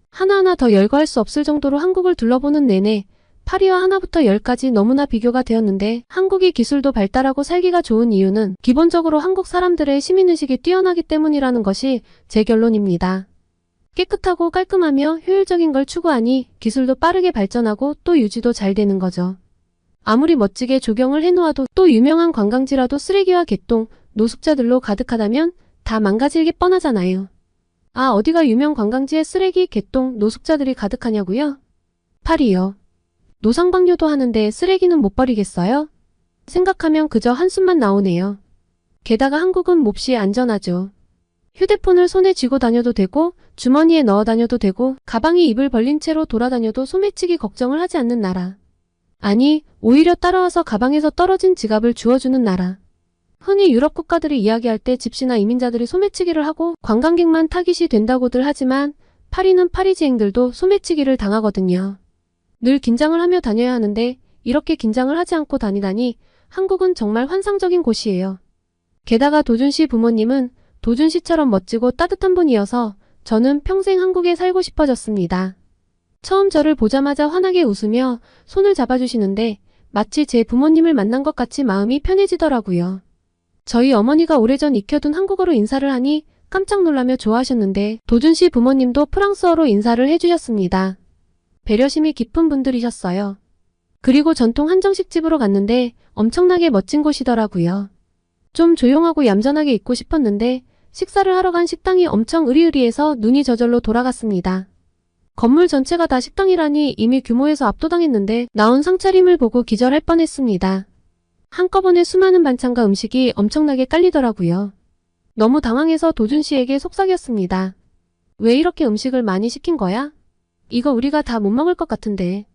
하나하나 더 열거할 수 없을 정도로 한국을 둘러보는 내내 파리와 하나부터 열까지 너무나 비교가 되었는데 한국이 기술도 발달하고 살기가 좋은 이유는 기본적으로 한국 사람들의 시민의식이 뛰어나기 때문이라는 것이 제 결론입니다. 깨끗하고 깔끔하며 효율적인 걸 추구하니 기술도 빠르게 발전하고 또 유지도 잘 되는 거죠. 아무리 멋지게 조경을 해놓아도 또 유명한 관광지라도 쓰레기와 개똥, 노숙자들로 가득하다면 다 망가질 게 뻔하잖아요. 아, 어디가 유명 관광지에 쓰레기, 개똥, 노숙자들이 가득하냐고요? 파리요. 노상방뇨도 하는데 쓰레기는 못 버리겠어요? 생각하면 그저 한숨만 나오네요. 게다가 한국은 몹시 안전하죠. 휴대폰을 손에 쥐고 다녀도 되고 주머니에 넣어 다녀도 되고 가방이 입을 벌린 채로 돌아다녀도 소매치기 걱정을 하지 않는 나라. 아니, 오히려 따라와서 가방에서 떨어진 지갑을 주워주는 나라. 흔히 유럽 국가들이 이야기할 때 집시나 이민자들이 소매치기를 하고 관광객만 타깃이 된다고들 하지만 파리는 파리지행들도 소매치기를 당하거든요. 늘 긴장을 하며 다녀야 하는데 이렇게 긴장을 하지 않고 다니다니 한국은 정말 환상적인 곳이에요. 게다가 도준 씨 부모님은 도준 씨처럼 멋지고 따뜻한 분이어서 저는 평생 한국에 살고 싶어졌습니다. 처음 저를 보자마자 환하게 웃으며 손을 잡아주시는데 마치 제 부모님을 만난 것 같이 마음이 편해지더라고요. 저희 어머니가 오래전 익혀둔 한국어로 인사를 하니 깜짝 놀라며 좋아하셨는데 도준 씨 부모님도 프랑스어로 인사를 해주셨습니다. 배려심이 깊은 분들이셨어요. 그리고 전통 한정식집으로 갔는데 엄청나게 멋진 곳이더라고요. 좀 조용하고 얌전하게 있고 싶었는데 식사를 하러 간 식당이 엄청 으리으리해서 눈이 저절로 돌아갔습니다. 건물 전체가 다 식당이라니 이미 규모에서 압도당했는데 나온 상차림을 보고 기절할 뻔했습니다. 한꺼번에 수많은 반찬과 음식이 엄청나게 깔리더라고요. 너무 당황해서 도준 씨에게 속삭였습니다. 왜 이렇게 음식을 많이 시킨 거야? 이거 우리가 다 못 먹을 것 같은데.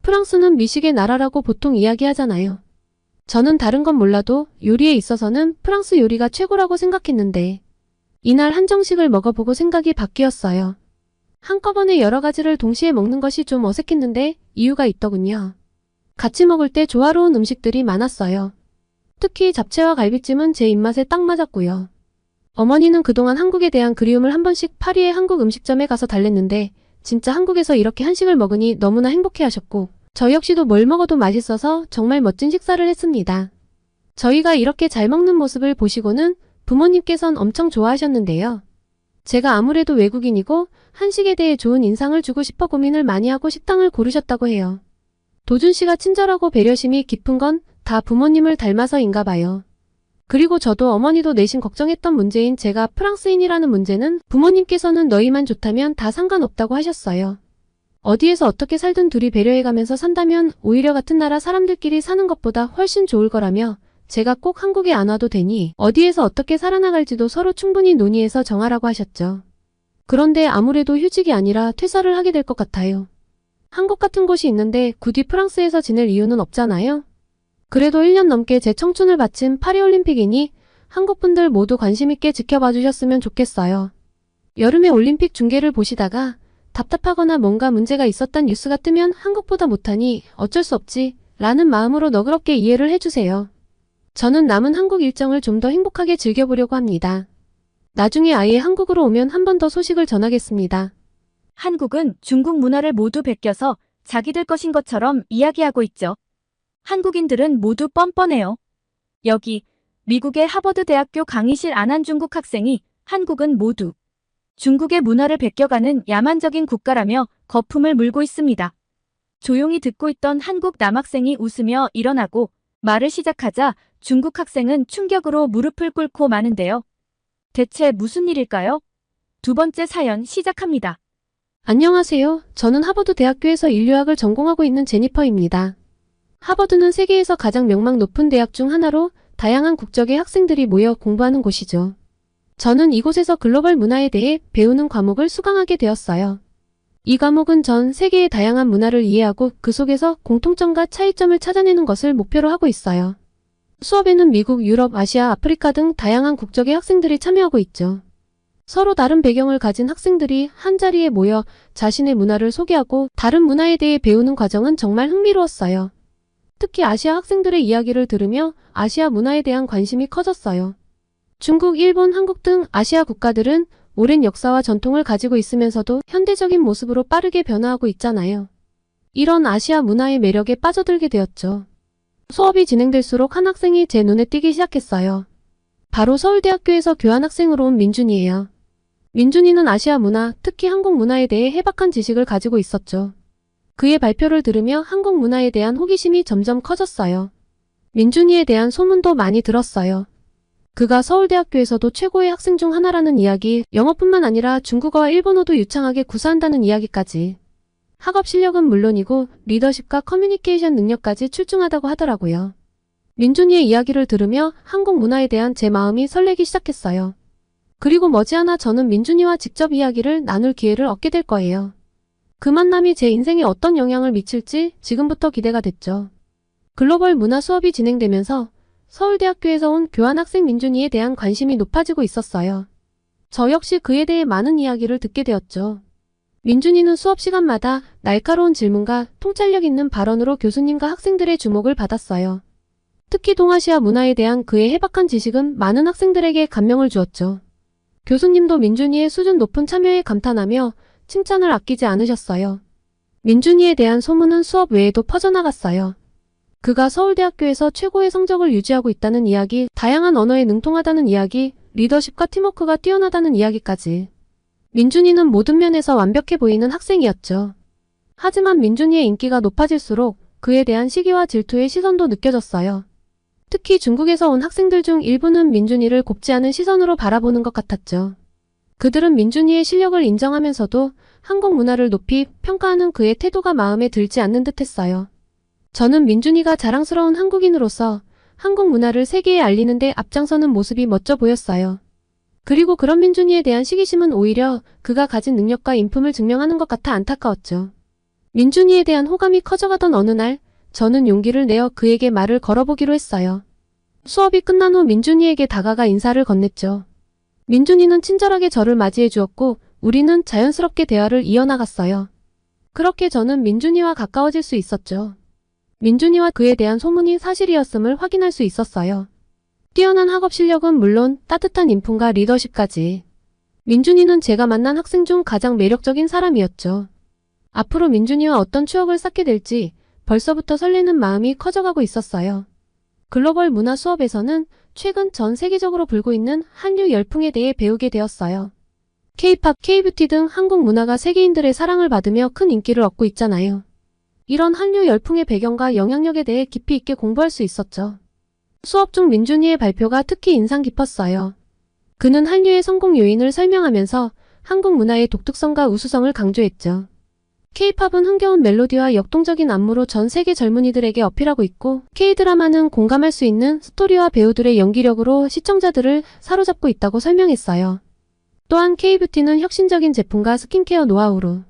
프랑스는 미식의 나라라고 보통 이야기하잖아요. 저는 다른 건 몰라도 요리에 있어서는 프랑스 요리가 최고라고 생각했는데 이날 한정식을 먹어보고 생각이 바뀌었어요. 한꺼번에 여러 가지를 동시에 먹는 것이 좀 어색했는데 이유가 있더군요. 같이 먹을 때 조화로운 음식들이 많았어요. 특히 잡채와 갈비찜은 제 입맛에 딱 맞았고요. 어머니는 그동안 한국에 대한 그리움을 한 번씩 파리의 한국 음식점에 가서 달랬는데 진짜 한국에서 이렇게 한식을 먹으니 너무나 행복해하셨고 저 역시도 뭘 먹어도 맛있어서 정말 멋진 식사를 했습니다. 저희가 이렇게 잘 먹는 모습을 보시고는 부모님께선 엄청 좋아하셨는데요. 제가 아무래도 외국인이고 한식에 대해 좋은 인상을 주고 싶어 고민을 많이 하고 식당을 고르셨다고 해요. 도준 씨가 친절하고 배려심이 깊은 건 다 부모님을 닮아서인가 봐요. 그리고 저도 어머니도 내심 걱정했던 문제인 제가 프랑스인이라는 문제는 부모님께서는 너희만 좋다면 다 상관없다고 하셨어요. 어디에서 어떻게 살든 둘이 배려해가면서 산다면 오히려 같은 나라 사람들끼리 사는 것보다 훨씬 좋을 거라며 제가 꼭 한국에 안 와도 되니 어디에서 어떻게 살아나갈지도 서로 충분히 논의해서 정하라고 하셨죠. 그런데 아무래도 휴직이 아니라 퇴사를 하게 될 것 같아요. 한국 같은 곳이 있는데 굳이 프랑스에서 지낼 이유는 없잖아요. 그래도 1년 넘게 제 청춘을 바친 파리올림픽이니 한국 분들 모두 관심 있게 지켜봐 주셨으면 좋겠어요. 여름에 올림픽 중계를 보시다가 답답하거나 뭔가 문제가 있었단 뉴스가 뜨면 한국보다 못하니 어쩔 수 없지 라는 마음으로 너그럽게 이해를 해주세요. 저는 남은 한국 일정을 좀 더 행복하게 즐겨보려고 합니다. 나중에 아예 한국으로 오면 한 번 더 소식을 전하겠습니다. 한국은 중국 문화를 모두 베껴서 자기들 것인 것처럼 이야기하고 있죠. 한국인들은 모두 뻔뻔해요. 여기 미국의 하버드 대학교 강의실 안한중국 학생이 한국은 모두 중국의 문화를 베껴가는 야만적인 국가라며 거품을 물고 있습니다. 조용히 듣고 있던 한국 남학생이 웃으며 일어나고 말을 시작하자 중국 학생은 충격으로 무릎을 꿇고 마는데요. 대체 무슨 일일까요? 두 번째 사연 시작합니다. 안녕하세요. 저는 하버드 대학교에서 인류학을 전공하고 있는 제니퍼입니다. 하버드는 세계에서 가장 명망 높은 대학 중 하나로 다양한 국적의 학생들이 모여 공부하는 곳이죠. 저는 이곳에서 글로벌 문화에 대해 배우는 과목을 수강하게 되었어요. 이 과목은 전 세계의 다양한 문화를 이해하고 그 속에서 공통점과 차이점을 찾아내는 것을 목표로 하고 있어요. 수업에는 미국, 유럽, 아시아, 아프리카 등 다양한 국적의 학생들이 참여하고 있죠. 서로 다른 배경을 가진 학생들이 한자리에 모여 자신의 문화를 소개하고 다른 문화에 대해 배우는 과정은 정말 흥미로웠어요. 특히 아시아 학생들의 이야기를 들으며 아시아 문화에 대한 관심이 커졌어요. 중국, 일본, 한국 등 아시아 국가들은 오랜 역사와 전통을 가지고 있으면서도 현대적인 모습으로 빠르게 변화하고 있잖아요. 이런 아시아 문화의 매력에 빠져들게 되었죠. 수업이 진행될수록 한 학생이 제 눈에 띄기 시작했어요. 바로 서울대학교에서 교환학생으로 온 민준이에요. 민준이는 아시아 문화, 특히 한국 문화에 대해 해박한 지식을 가지고 있었죠. 그의 발표를 들으며 한국 문화에 대한 호기심이 점점 커졌어요. 민준이에 대한 소문도 많이 들었어요. 그가 서울대학교에서도 최고의 학생 중 하나라는 이야기, 영어뿐만 아니라 중국어와 일본어도 유창하게 구사한다는 이야기까지. 학업 실력은 물론이고 리더십과 커뮤니케이션 능력까지 출중하다고 하더라고요. 민준이의 이야기를 들으며 한국 문화에 대한 제 마음이 설레기 시작했어요. 그리고 머지않아 저는 민준이와 직접 이야기를 나눌 기회를 얻게 될 거예요. 그 만남이 제 인생에 어떤 영향을 미칠지 지금부터 기대가 됐죠. 글로벌 문화 수업이 진행되면서 서울대학교에서 온 교환학생 민준이에 대한 관심이 높아지고 있었어요. 저 역시 그에 대해 많은 이야기를 듣게 되었죠. 민준이는 수업 시간마다 날카로운 질문과 통찰력 있는 발언으로 교수님과 학생들의 주목을 받았어요. 특히 동아시아 문화에 대한 그의 해박한 지식은 많은 학생들에게 감명을 주었죠. 교수님도 민준이의 수준 높은 참여에 감탄하며 칭찬을 아끼지 않으셨어요. 민준이에 대한 소문은 수업 외에도 퍼져나갔어요. 그가 서울대학교에서 최고의 성적을 유지하고 있다는 이야기, 다양한 언어에 능통하다는 이야기, 리더십과 팀워크가 뛰어나다는 이야기까지. 민준이는 모든 면에서 완벽해 보이는 학생이었죠. 하지만 민준이의 인기가 높아질수록 그에 대한 시기와 질투의 시선도 느껴졌어요. 특히 중국에서 온 학생들 중 일부는 민준이를 곱지 않은 시선으로 바라보는 것 같았죠. 그들은 민준이의 실력을 인정하면서도 한국 문화를 높이 평가하는 그의 태도가 마음에 들지 않는 듯 했어요. 저는 민준이가 자랑스러운 한국인으로서 한국 문화를 세계에 알리는 데 앞장서는 모습이 멋져 보였어요. 그리고 그런 민준이에 대한 시기심은 오히려 그가 가진 능력과 인품을 증명하는 것 같아 안타까웠죠. 민준이에 대한 호감이 커져가던 어느 날, 저는 용기를 내어 그에게 말을 걸어보기로 했어요. 수업이 끝난 후 민준이에게 다가가 인사를 건넸죠. 민준이는 친절하게 저를 맞이해 주었고 우리는 자연스럽게 대화를 이어나갔어요. 그렇게 저는 민준이와 가까워질 수 있었죠. 민준이와 그에 대한 소문이 사실이었음을 확인할 수 있었어요. 뛰어난 학업 실력은 물론 따뜻한 인품과 리더십까지. 민준이는 제가 만난 학생 중 가장 매력적인 사람이었죠. 앞으로 민준이와 어떤 추억을 쌓게 될지 벌써부터 설레는 마음이 커져가고 있었어요. 글로벌 문화 수업에서는 최근 전 세계적으로 불고 있는 한류 열풍에 대해 배우게 되었어요. K-팝, K-뷰티 등 한국 문화가 세계인들의 사랑을 받으며 큰 인기를 얻고 있잖아요. 이런 한류 열풍의 배경과 영향력에 대해 깊이 있게 공부할 수 있었죠. 수업 중 민준이의 발표가 특히 인상 깊었어요. 그는 한류의 성공 요인을 설명하면서 한국 문화의 독특성과 우수성을 강조했죠. K-팝은 흥겨운 멜로디와 역동적인 안무로 전 세계 젊은이들에게 어필하고 있고, K-드라마는 공감할 수 있는 스토리와 배우들의 연기력으로 시청자들을 사로잡고 있다고 설명했어요. 또한 K-뷰티는 혁신적인 제품과 스킨케어 노하우로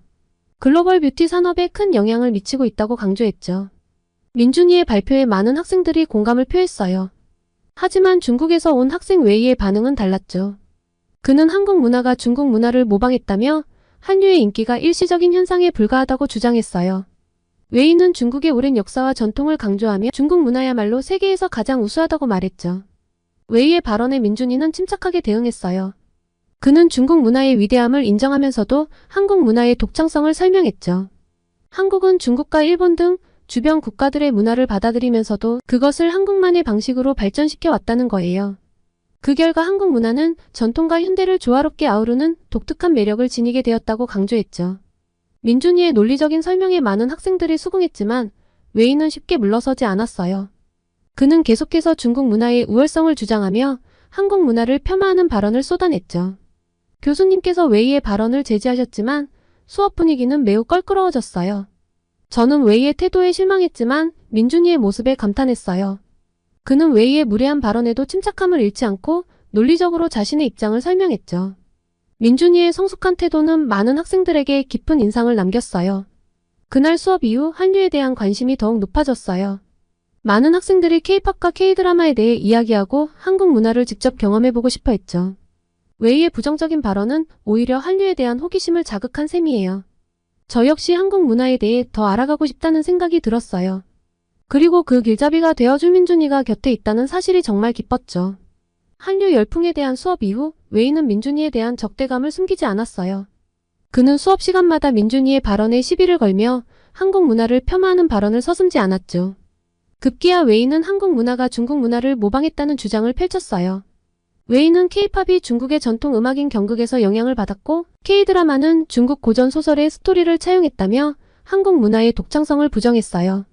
글로벌 뷰티 산업에 큰 영향을 미치고 있다고 강조했죠. 민준이의 발표에 많은 학생들이 공감을 표했어요. 하지만 중국에서 온 학생 웨이의 반응은 달랐죠. 그는 한국 문화가 중국 문화를 모방했다며 한류의 인기가 일시적인 현상에 불과하다고 주장했어요. 웨이는 중국의 오랜 역사와 전통을 강조하며 중국 문화야말로 세계에서 가장 우수하다고 말했죠. 웨이의 발언에 민준이는 침착하게 대응했어요. 그는 중국 문화의 위대함을 인정하면서도 한국 문화의 독창성을 설명했죠. 한국은 중국과 일본 등 주변 국가들의 문화를 받아들이면서도 그것을 한국만의 방식으로 발전시켜 왔다는 거예요. 그 결과 한국 문화는 전통과 현대를 조화롭게 아우르는 독특한 매력을 지니게 되었다고 강조했죠. 민준이의 논리적인 설명에 많은 학생들이 수긍했지만 웨이는 쉽게 물러서지 않았어요. 그는 계속해서 중국 문화의 우월성을 주장하며 한국 문화를 폄하하는 발언을 쏟아냈죠. 교수님께서 웨이의 발언을 제지하셨지만 수업 분위기는 매우 껄끄러워졌어요. 저는 웨이의 태도에 실망했지만 민준이의 모습에 감탄했어요. 그는 웨이의 무례한 발언에도 침착함을 잃지 않고 논리적으로 자신의 입장을 설명했죠. 민준이의 성숙한 태도는 많은 학생들에게 깊은 인상을 남겼어요. 그날 수업 이후 한류에 대한 관심이 더욱 높아졌어요. 많은 학생들이 K-팝과 K-드라마에 대해 이야기하고 한국 문화를 직접 경험해보고 싶어 했죠. 웨이의 부정적인 발언은 오히려 한류에 대한 호기심을 자극한 셈이에요. 저 역시 한국 문화에 대해 더 알아가고 싶다는 생각이 들었어요. 그리고 그 길잡이가 되어줄 민준이가 곁에 있다는 사실이 정말 기뻤죠. 한류 열풍에 대한 수업 이후 웨이는 민준이에 대한 적대감을 숨기지 않았어요. 그는 수업 시간마다 민준이의 발언에 시비를 걸며 한국 문화를 폄하하는 발언을 서슴지 않았죠. 급기야 웨이는 한국 문화가 중국 문화를 모방했다는 주장을 펼쳤어요. 웨이는 K-팝이 중국의 전통 음악인 경극에서 영향을 받았고 K-드라마는 중국 고전 소설의 스토리를 차용했다며 한국 문화의 독창성을 부정했어요.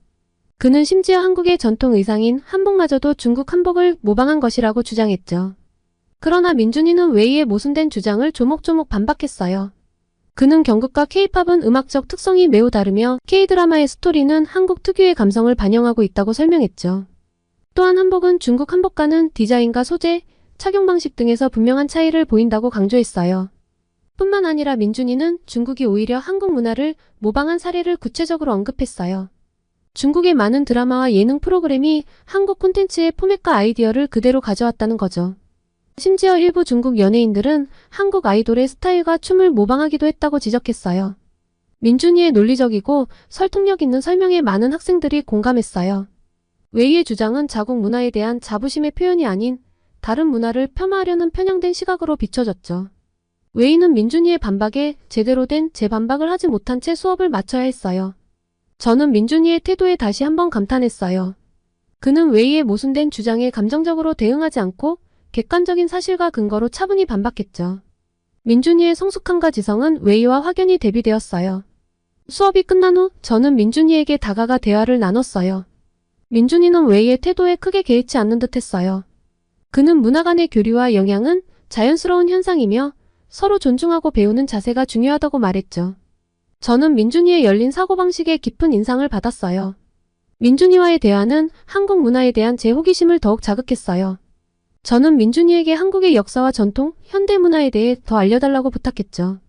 그는 심지어 한국의 전통 의상인 한복마저도 중국 한복을 모방한 것이라고 주장했죠. 그러나 민준이는 웨이의 모순된 주장을 조목조목 반박했어요. 그는 경극과 K-팝은 음악적 특성이 매우 다르며 K-드라마의 스토리는 한국 특유의 감성을 반영하고 있다고 설명했죠. 또한 한복은 중국 한복과는 디자인과 소재, 착용 방식 등에서 분명한 차이를 보인다고 강조했어요. 뿐만 아니라 민준이는 중국이 오히려 한국 문화를 모방한 사례를 구체적으로 언급했어요. 중국의 많은 드라마와 예능 프로그램이 한국 콘텐츠의 포맷과 아이디어를 그대로 가져왔다는 거죠. 심지어 일부 중국 연예인들은 한국 아이돌의 스타일과 춤을 모방하기도 했다고 지적했어요. 민준이의 논리적이고 설득력 있는 설명에 많은 학생들이 공감했어요. 웨이의 주장은 자국 문화에 대한 자부심의 표현이 아닌 다른 문화를 폄하하려는 편향된 시각으로 비춰졌죠. 웨이는 민준이의 반박에 제대로 된 재반박을 하지 못한 채 수업을 마쳐야 했어요. 저는 민준이의 태도에 다시 한번 감탄했어요. 그는 웨이의 모순된 주장에 감정적으로 대응하지 않고 객관적인 사실과 근거로 차분히 반박했죠. 민준이의 성숙함과 지성은 웨이와 확연히 대비되었어요. 수업이 끝난 후 저는 민준이에게 다가가 대화를 나눴어요. 민준이는 웨이의 태도에 크게 개의치 않는 듯 했어요. 그는 문화 간의 교류와 영향은 자연스러운 현상이며 서로 존중하고 배우는 자세가 중요하다고 말했죠. 저는 민준이의 열린 사고방식에 깊은 인상을 받았어요. 민준이와의 대화는 한국 문화에 대한 제 호기심을 더욱 자극했어요. 저는 민준이에게 한국의 역사와 전통, 현대 문화에 대해 더 알려달라고 부탁했죠.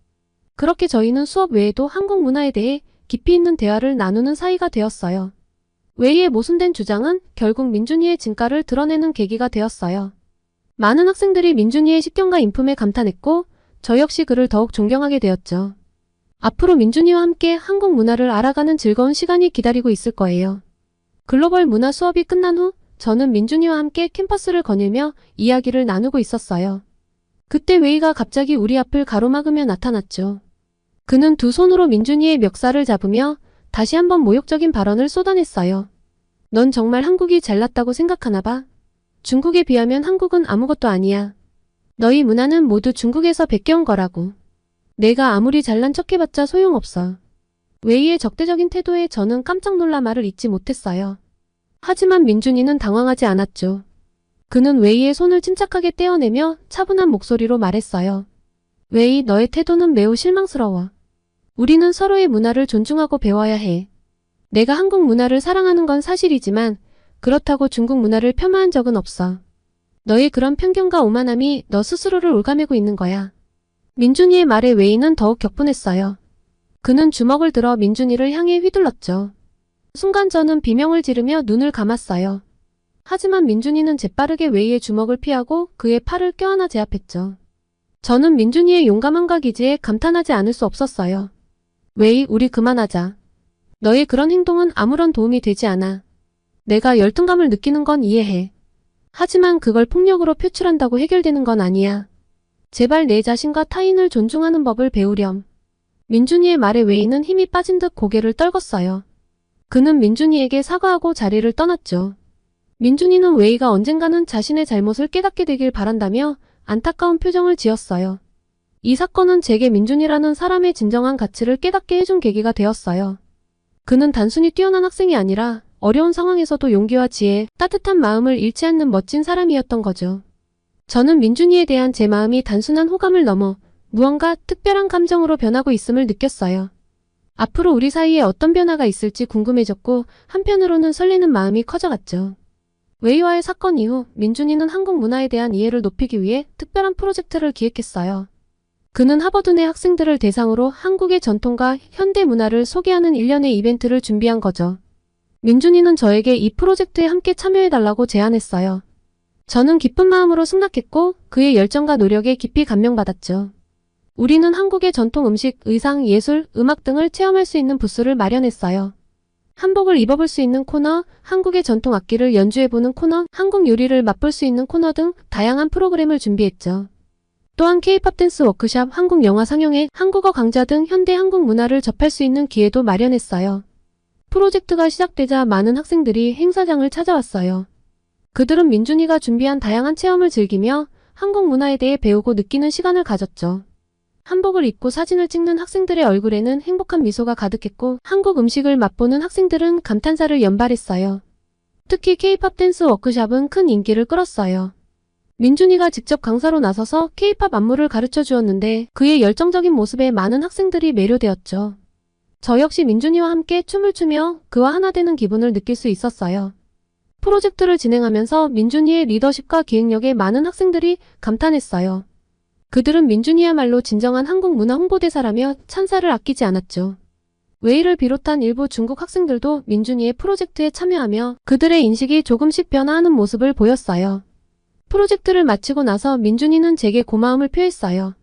그렇게 저희는 수업 외에도 한국 문화에 대해 깊이 있는 대화를 나누는 사이가 되었어요. 웨이의 모순된 주장은 결국 민준이의 진가를 드러내는 계기가 되었어요. 많은 학생들이 민준이의 식견과 인품에 감탄했고 저 역시 그를 더욱 존경하게 되었죠. 앞으로 민준이와 함께 한국 문화를 알아가는 즐거운 시간이 기다리고 있을 거예요. 글로벌 문화 수업이 끝난 후 저는 민준이와 함께 캠퍼스를 거닐며 이야기를 나누고 있었어요. 그때 웨이가 갑자기 우리 앞을 가로막으며 나타났죠. 그는 두 손으로 민준이의 멱살을 잡으며 다시 한번 모욕적인 발언을 쏟아냈어요. 넌 정말 한국이 잘났다고 생각하나 봐. 중국에 비하면 한국은 아무것도 아니야. 너희 문화는 모두 중국에서 베껴온 거라고. 내가 아무리 잘난 척해봤자 소용없어. 웨이의 적대적인 태도에 저는 깜짝 놀라 말을 잇지 못했어요. 하지만 민준이는 당황하지 않았죠. 그는 웨이의 손을 침착하게 떼어내며 차분한 목소리로 말했어요. 웨이, 너의 태도는 매우 실망스러워. 우리는 서로의 문화를 존중하고 배워야 해. 내가 한국 문화를 사랑하는 건 사실이지만 그렇다고 중국 문화를 폄하한 적은 없어. 너의 그런 편견과 오만함이 너 스스로를 올가매고 있는 거야. 민준이의 말에 웨이는 더욱 격분했어요. 그는 주먹을 들어 민준이를 향해 휘둘렀죠. 순간 저는 비명을 지르며 눈을 감았어요. 하지만 민준이는 재빠르게 웨이의 주먹을 피하고 그의 팔을 껴안아 제압했죠. 저는 민준이의 용감함과 기지에 감탄하지 않을 수 없었어요. 웨이, 우리 그만하자. 너의 그런 행동은 아무런 도움이 되지 않아. 내가 열등감을 느끼는 건 이해해. 하지만 그걸 폭력으로 표출한다고 해결되는 건 아니야. 제발 내 자신과 타인을 존중하는 법을 배우렴. 민준이의 말에 웨이는 힘이 빠진 듯 고개를 떨궜어요. 그는 민준이에게 사과하고 자리를 떠났죠. 민준이는 웨이가 언젠가는 자신의 잘못을 깨닫게 되길 바란다며 안타까운 표정을 지었어요. 이 사건은 제게 민준이라는 사람의 진정한 가치를 깨닫게 해준 계기가 되었어요. 그는 단순히 뛰어난 학생이 아니라 어려운 상황에서도 용기와 지혜, 따뜻한 마음을 잃지 않는 멋진 사람이었던 거죠. 저는 민준이에 대한 제 마음이 단순한 호감을 넘어 무언가 특별한 감정으로 변하고 있음을 느꼈어요. 앞으로 우리 사이에 어떤 변화가 있을지 궁금해졌고 한편으로는 설레는 마음이 커져갔죠. 웨이와의 사건 이후 민준이는 한국 문화에 대한 이해를 높이기 위해 특별한 프로젝트를 기획했어요. 그는 하버드 내 학생들을 대상으로 한국의 전통과 현대 문화를 소개하는 일련의 이벤트를 준비한 거죠. 민준이는 저에게 이 프로젝트에 함께 참여해달라고 제안했어요. 저는 기쁜 마음으로 승낙했고 그의 열정과 노력에 깊이 감명받았죠. 우리는 한국의 전통 음식, 의상, 예술, 음악 등을 체험할 수 있는 부스를 마련했어요. 한복을 입어볼 수 있는 코너, 한국의 전통 악기를 연주해보는 코너, 한국 요리를 맛볼 수 있는 코너 등 다양한 프로그램을 준비했죠. 또한 K-팝 댄스 워크샵, 한국 영화 상영회, 한국어 강좌 등 현대 한국 문화를 접할 수 있는 기회도 마련했어요. 프로젝트가 시작되자 많은 학생들이 행사장을 찾아왔어요. 그들은 민준이가 준비한 다양한 체험을 즐기며 한국 문화에 대해 배우고 느끼는 시간을 가졌죠. 한복을 입고 사진을 찍는 학생들의 얼굴에는 행복한 미소가 가득했고 한국 음식을 맛보는 학생들은 감탄사를 연발했어요. 특히 K-팝 댄스 워크샵은 큰 인기를 끌었어요. 민준이가 직접 강사로 나서서 K-팝 안무를 가르쳐 주었는데 그의 열정적인 모습에 많은 학생들이 매료되었죠. 저 역시 민준이와 함께 춤을 추며 그와 하나 되는 기분을 느낄 수 있었어요. 프로젝트를 진행하면서 민준이의 리더십과 기획력에 많은 학생들이 감탄했어요. 그들은 민준이야말로 진정한 한국 문화 홍보대사라며 찬사를 아끼지 않았죠. 웨이를 비롯한 일부 중국 학생들도 민준이의 프로젝트에 참여하며 그들의 인식이 조금씩 변화하는 모습을 보였어요. 프로젝트를 마치고 나서 민준이는 제게 고마움을 표했어요.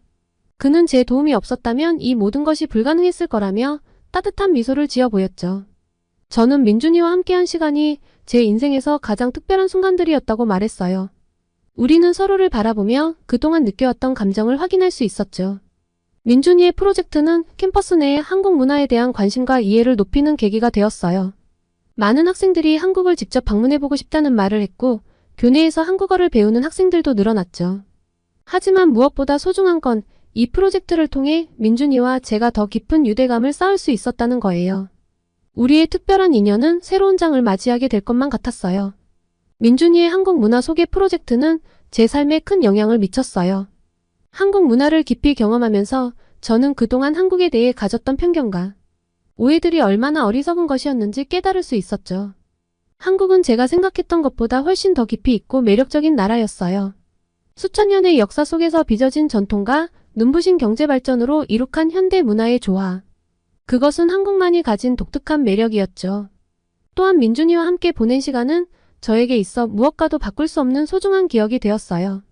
그는 제 도움이 없었다면 이 모든 것이 불가능했을 거라며 따뜻한 미소를 지어 보였죠. 저는 민준이와 함께한 시간이 제 인생에서 가장 특별한 순간들이었다고 말했어요. 우리는 서로를 바라보며 그동안 느껴왔던 감정을 확인할 수 있었죠. 민준이의 프로젝트는 캠퍼스 내의 한국 문화에 대한 관심과 이해를 높이는 계기가 되었어요. 많은 학생들이 한국을 직접 방문해보고 싶다는 말을 했고 교내에서 한국어를 배우는 학생들도 늘어났죠. 하지만 무엇보다 소중한 건 이 프로젝트를 통해 민준이와 제가 더 깊은 유대감을 쌓을 수 있었다는 거예요. 우리의 특별한 인연은 새로운 장을 맞이하게 될 것만 같았어요. 민준이의 한국 문화 소개 프로젝트는 제 삶에 큰 영향을 미쳤어요. 한국 문화를 깊이 경험하면서 저는 그동안 한국에 대해 가졌던 편견과 오해들이 얼마나 어리석은 것이었는지 깨달을 수 있었죠. 한국은 제가 생각했던 것보다 훨씬 더 깊이 있고 매력적인 나라였어요. 수천 년의 역사 속에서 빚어진 전통과 눈부신 경제 발전으로 이룩한 현대 문화의 조화. 그것은 한국만이 가진 독특한 매력이었죠. 또한 민준이와 함께 보낸 시간은 저에게 있어 무엇과도 바꿀 수 없는 소중한 기억이 되었어요.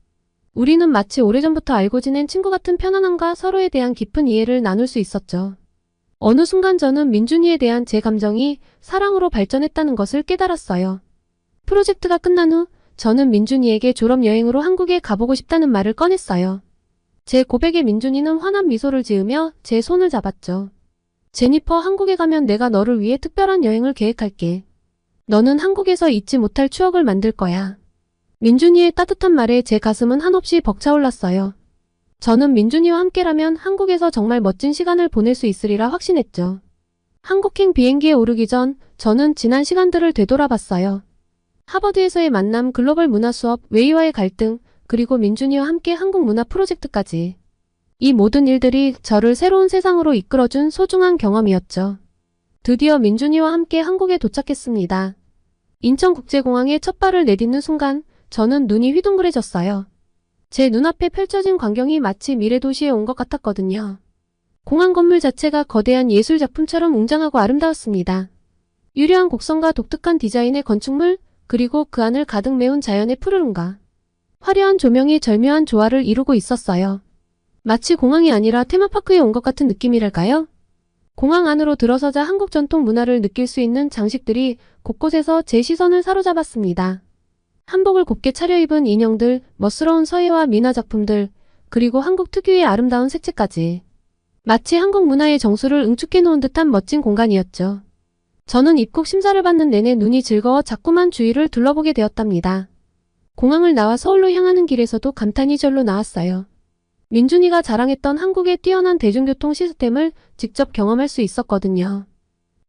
우리는 마치 오래전부터 알고 지낸 친구 같은 편안함과 서로에 대한 깊은 이해를 나눌 수 있었죠. 어느 순간 저는 민준이에 대한 제 감정이 사랑으로 발전했다는 것을 깨달았어요. 프로젝트가 끝난 후 저는 민준이에게 졸업여행으로 한국에 가보고 싶다는 말을 꺼냈어요. 제 고백에 민준이는 환한 미소를 지으며 제 손을 잡았죠. 제니퍼, 한국에 가면 내가 너를 위해 특별한 여행을 계획할게. 너는 한국에서 잊지 못할 추억을 만들 거야. 민준이의 따뜻한 말에 제 가슴은 한없이 벅차올랐어요. 저는 민준이와 함께라면 한국에서 정말 멋진 시간을 보낼 수 있으리라 확신했죠. 한국행 비행기에 오르기 전 저는 지난 시간들을 되돌아봤어요. 하버드에서의 만남, 글로벌 문화 수업, 웨이와의 갈등, 그리고 민준이와 함께 한국 문화 프로젝트까지. 이 모든 일들이 저를 새로운 세상으로 이끌어준 소중한 경험이었죠. 드디어 민준이와 함께 한국에 도착했습니다. 인천국제공항에 첫 발을 내딛는 순간 저는 눈이 휘둥그레졌어요. 제 눈앞에 펼쳐진 광경이 마치 미래도시에 온 것 같았거든요. 공항 건물 자체가 거대한 예술작품처럼 웅장하고 아름다웠습니다. 유려한 곡선과 독특한 디자인의 건축물, 그리고 그 안을 가득 메운 자연의 푸르름과 화려한 조명이 절묘한 조화를 이루고 있었어요. 마치 공항이 아니라 테마파크에 온 것 같은 느낌이랄까요? 공항 안으로 들어서자 한국 전통 문화를 느낄 수 있는 장식들이 곳곳에서 제 시선을 사로잡았습니다. 한복을 곱게 차려입은 인형들, 멋스러운 서예와 미나 작품들, 그리고 한국 특유의 아름다운 색채까지. 마치 한국 문화의 정수를 응축해 놓은 듯한 멋진 공간이었죠. 저는 입국 심사를 받는 내내 눈이 즐거워 자꾸만 주위를 둘러보게 되었답니다. 공항을 나와 서울로 향하는 길에서도 감탄이 절로 나왔어요. 민준이가 자랑했던 한국의 뛰어난 대중교통 시스템을 직접 경험할 수 있었거든요.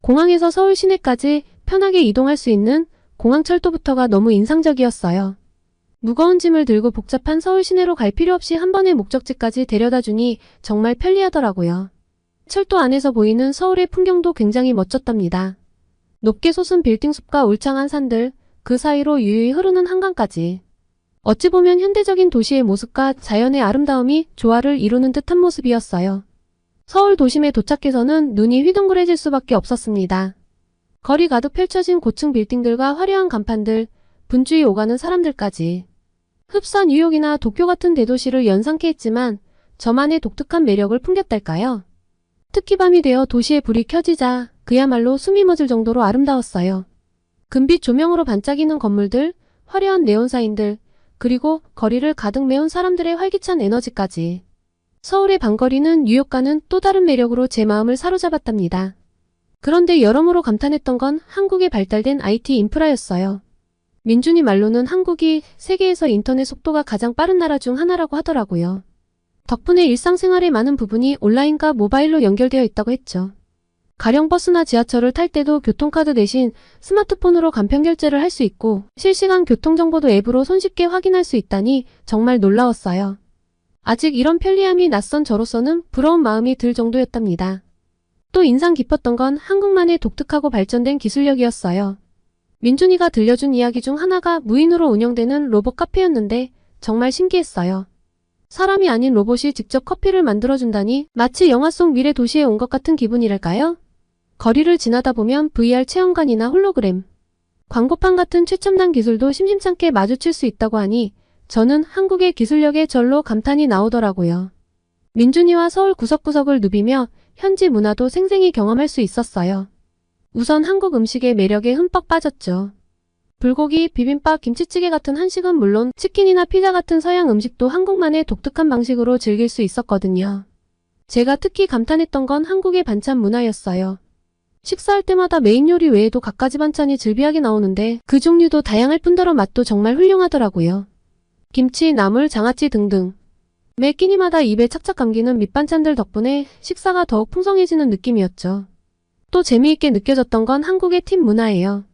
공항에서 서울 시내까지 편하게 이동할 수 있는 공항철도부터가 너무 인상적이었어요. 무거운 짐을 들고 복잡한 서울 시내로 갈 필요 없이 한 번에 목적지까지 데려다 주니 정말 편리하더라고요. 철도 안에서 보이는 서울의 풍경도 굉장히 멋졌답니다. 높게 솟은 빌딩숲과 울창한 산들, 그 사이로 유유히 흐르는 한강까지. 어찌 보면 현대적인 도시의 모습과 자연의 아름다움이 조화를 이루는 듯한 모습이었어요. 서울 도심에 도착해서는 눈이 휘둥그레질 수밖에 없었습니다. 거리 가득 펼쳐진 고층 빌딩들과 화려한 간판들, 분주히 오가는 사람들까지. 흡사 뉴욕이나 도쿄 같은 대도시를 연상케 했지만 저만의 독특한 매력을 풍겼달까요? 특히 밤이 되어 도시의 불이 켜지자 그야말로 숨이 멎을 정도로 아름다웠어요. 금빛 조명으로 반짝이는 건물들, 화려한 네온사인들, 그리고 거리를 가득 메운 사람들의 활기찬 에너지까지. 서울의 밤거리는 뉴욕과는 또 다른 매력으로 제 마음을 사로잡았답니다. 그런데 여러모로 감탄했던 건 한국에 발달된 IT 인프라였어요. 민준이 말로는 한국이 세계에서 인터넷 속도가 가장 빠른 나라 중 하나라고 하더라고요. 덕분에 일상생활의 많은 부분이 온라인과 모바일로 연결되어 있다고 했죠. 가령 버스나 지하철을 탈 때도 교통카드 대신 스마트폰으로 간편 결제를 할 수 있고 실시간 교통정보도 앱으로 손쉽게 확인할 수 있다니 정말 놀라웠어요. 아직 이런 편리함이 낯선 저로서는 부러운 마음이 들 정도였답니다. 또 인상 깊었던 건 한국만의 독특하고 발전된 기술력이었어요. 민준이가 들려준 이야기 중 하나가 무인으로 운영되는 로봇 카페였는데 정말 신기했어요. 사람이 아닌 로봇이 직접 커피를 만들어준다니 마치 영화 속 미래 도시에 온 것 같은 기분이랄까요? 거리를 지나다 보면 VR 체험관이나 홀로그램, 광고판 같은 최첨단 기술도 심심찮게 마주칠 수 있다고 하니 저는 한국의 기술력에 절로 감탄이 나오더라고요. 민준이와 서울 구석구석을 누비며 현지 문화도 생생히 경험할 수 있었어요. 우선 한국 음식의 매력에 흠뻑 빠졌죠. 불고기, 비빔밥, 김치찌개 같은 한식은 물론 치킨이나 피자 같은 서양 음식도 한국만의 독특한 방식으로 즐길 수 있었거든요. 제가 특히 감탄했던 건 한국의 반찬 문화였어요. 식사할 때마다 메인 요리 외에도 갖가지 반찬이 즐비하게 나오는데 그 종류도 다양할 뿐더러 맛도 정말 훌륭하더라고요. 김치, 나물, 장아찌 등등. 매 끼니마다 입에 착착 감기는 밑반찬들 덕분에 식사가 더욱 풍성해지는 느낌이었죠. 또 재미있게 느껴졌던 건 한국의 팁 문화예요.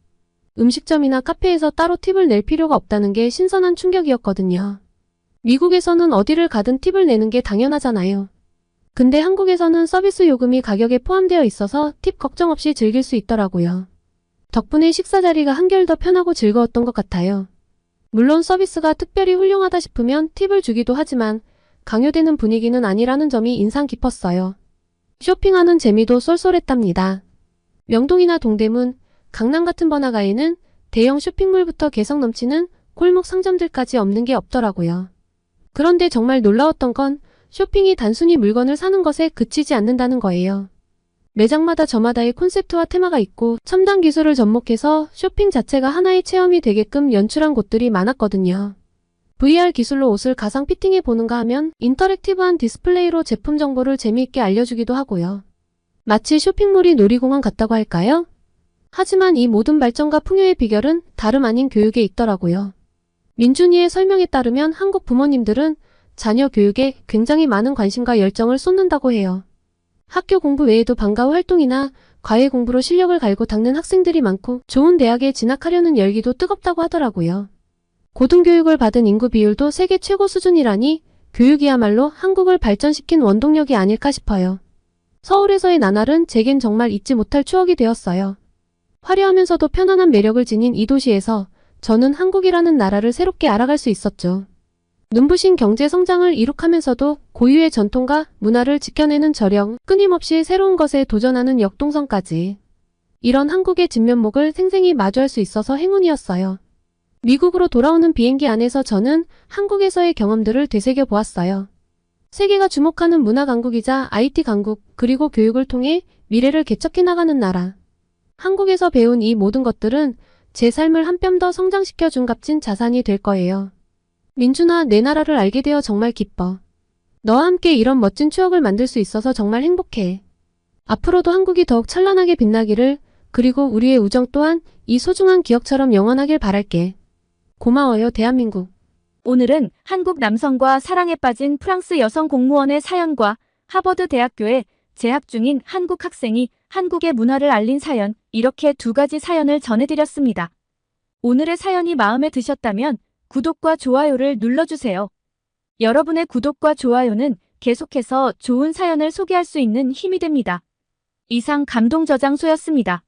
음식점이나 카페에서 따로 팁을 낼 필요가 없다는 게 신선한 충격이었거든요. 미국에서는 어디를 가든 팁을 내는 게 당연하잖아요. 근데 한국에서는 서비스 요금이 가격에 포함되어 있어서 팁 걱정 없이 즐길 수 있더라고요. 덕분에 식사 자리가 한결 더 편하고 즐거웠던 것 같아요. 물론 서비스가 특별히 훌륭하다 싶으면 팁을 주기도 하지만 강요되는 분위기는 아니라는 점이 인상 깊었어요. 쇼핑하는 재미도 쏠쏠했답니다. 명동이나 동대문, 강남 같은 번화가에는 대형 쇼핑몰부터 개성 넘치는 골목 상점들까지 없는 게 없더라고요. 그런데 정말 놀라웠던 건 쇼핑이 단순히 물건을 사는 것에 그치지 않는다는 거예요. 매장마다 저마다의 콘셉트와 테마가 있고 첨단 기술을 접목해서 쇼핑 자체가 하나의 체험이 되게끔 연출한 곳들이 많았거든요. VR 기술로 옷을 가상 피팅해 보는가 하면 인터랙티브한 디스플레이로 제품 정보를 재미있게 알려주기도 하고요. 마치 쇼핑몰이 놀이공원 같다고 할까요? 하지만 이 모든 발전과 풍요의 비결은 다름 아닌 교육에 있더라고요. 민준이의 설명에 따르면 한국 부모님들은 자녀 교육에 굉장히 많은 관심과 열정을 쏟는다고 해요. 학교 공부 외에도 방과 후 활동이나 과외 공부로 실력을 갈고 닦는 학생들이 많고 좋은 대학에 진학하려는 열기도 뜨겁다고 하더라고요. 고등교육을 받은 인구 비율도 세계 최고 수준이라니 교육이야말로 한국을 발전시킨 원동력이 아닐까 싶어요. 서울에서의 나날은 제겐 정말 잊지 못할 추억이 되었어요. 화려하면서도 편안한 매력을 지닌 이 도시에서 저는 한국이라는 나라를 새롭게 알아갈 수 있었죠. 눈부신 경제 성장을 이룩하면서도 고유의 전통과 문화를 지켜내는 저령, 끊임없이 새로운 것에 도전하는 역동성까지. 이런 한국의 진면목을 생생히 마주할 수 있어서 행운이었어요. 미국으로 돌아오는 비행기 안에서 저는 한국에서의 경험들을 되새겨 보았어요. 세계가 주목하는 문화 강국이자 IT 강국, 그리고 교육을 통해 미래를 개척해 나가는 나라. 한국에서 배운 이 모든 것들은 제 삶을 한 뼘 더 성장시켜 준 값진 자산이 될 거예요. 민준아, 내 나라를 알게 되어 정말 기뻐. 너와 함께 이런 멋진 추억을 만들 수 있어서 정말 행복해. 앞으로도 한국이 더욱 찬란하게 빛나기를, 그리고 우리의 우정 또한 이 소중한 기억처럼 영원하길 바랄게. 고마워요, 대한민국. 오늘은 한국 남성과 사랑에 빠진 프랑스 여성 공무원의 사연과 하버드 대학교에 재학 중인 한국 학생이 한국의 문화를 알린 사연, 이렇게 두 가지 사연을 전해드렸습니다. 오늘의 사연이 마음에 드셨다면 구독과 좋아요를 눌러주세요. 여러분의 구독과 좋아요는 계속해서 좋은 사연을 소개할 수 있는 힘이 됩니다. 이상 감동저장소였습니다.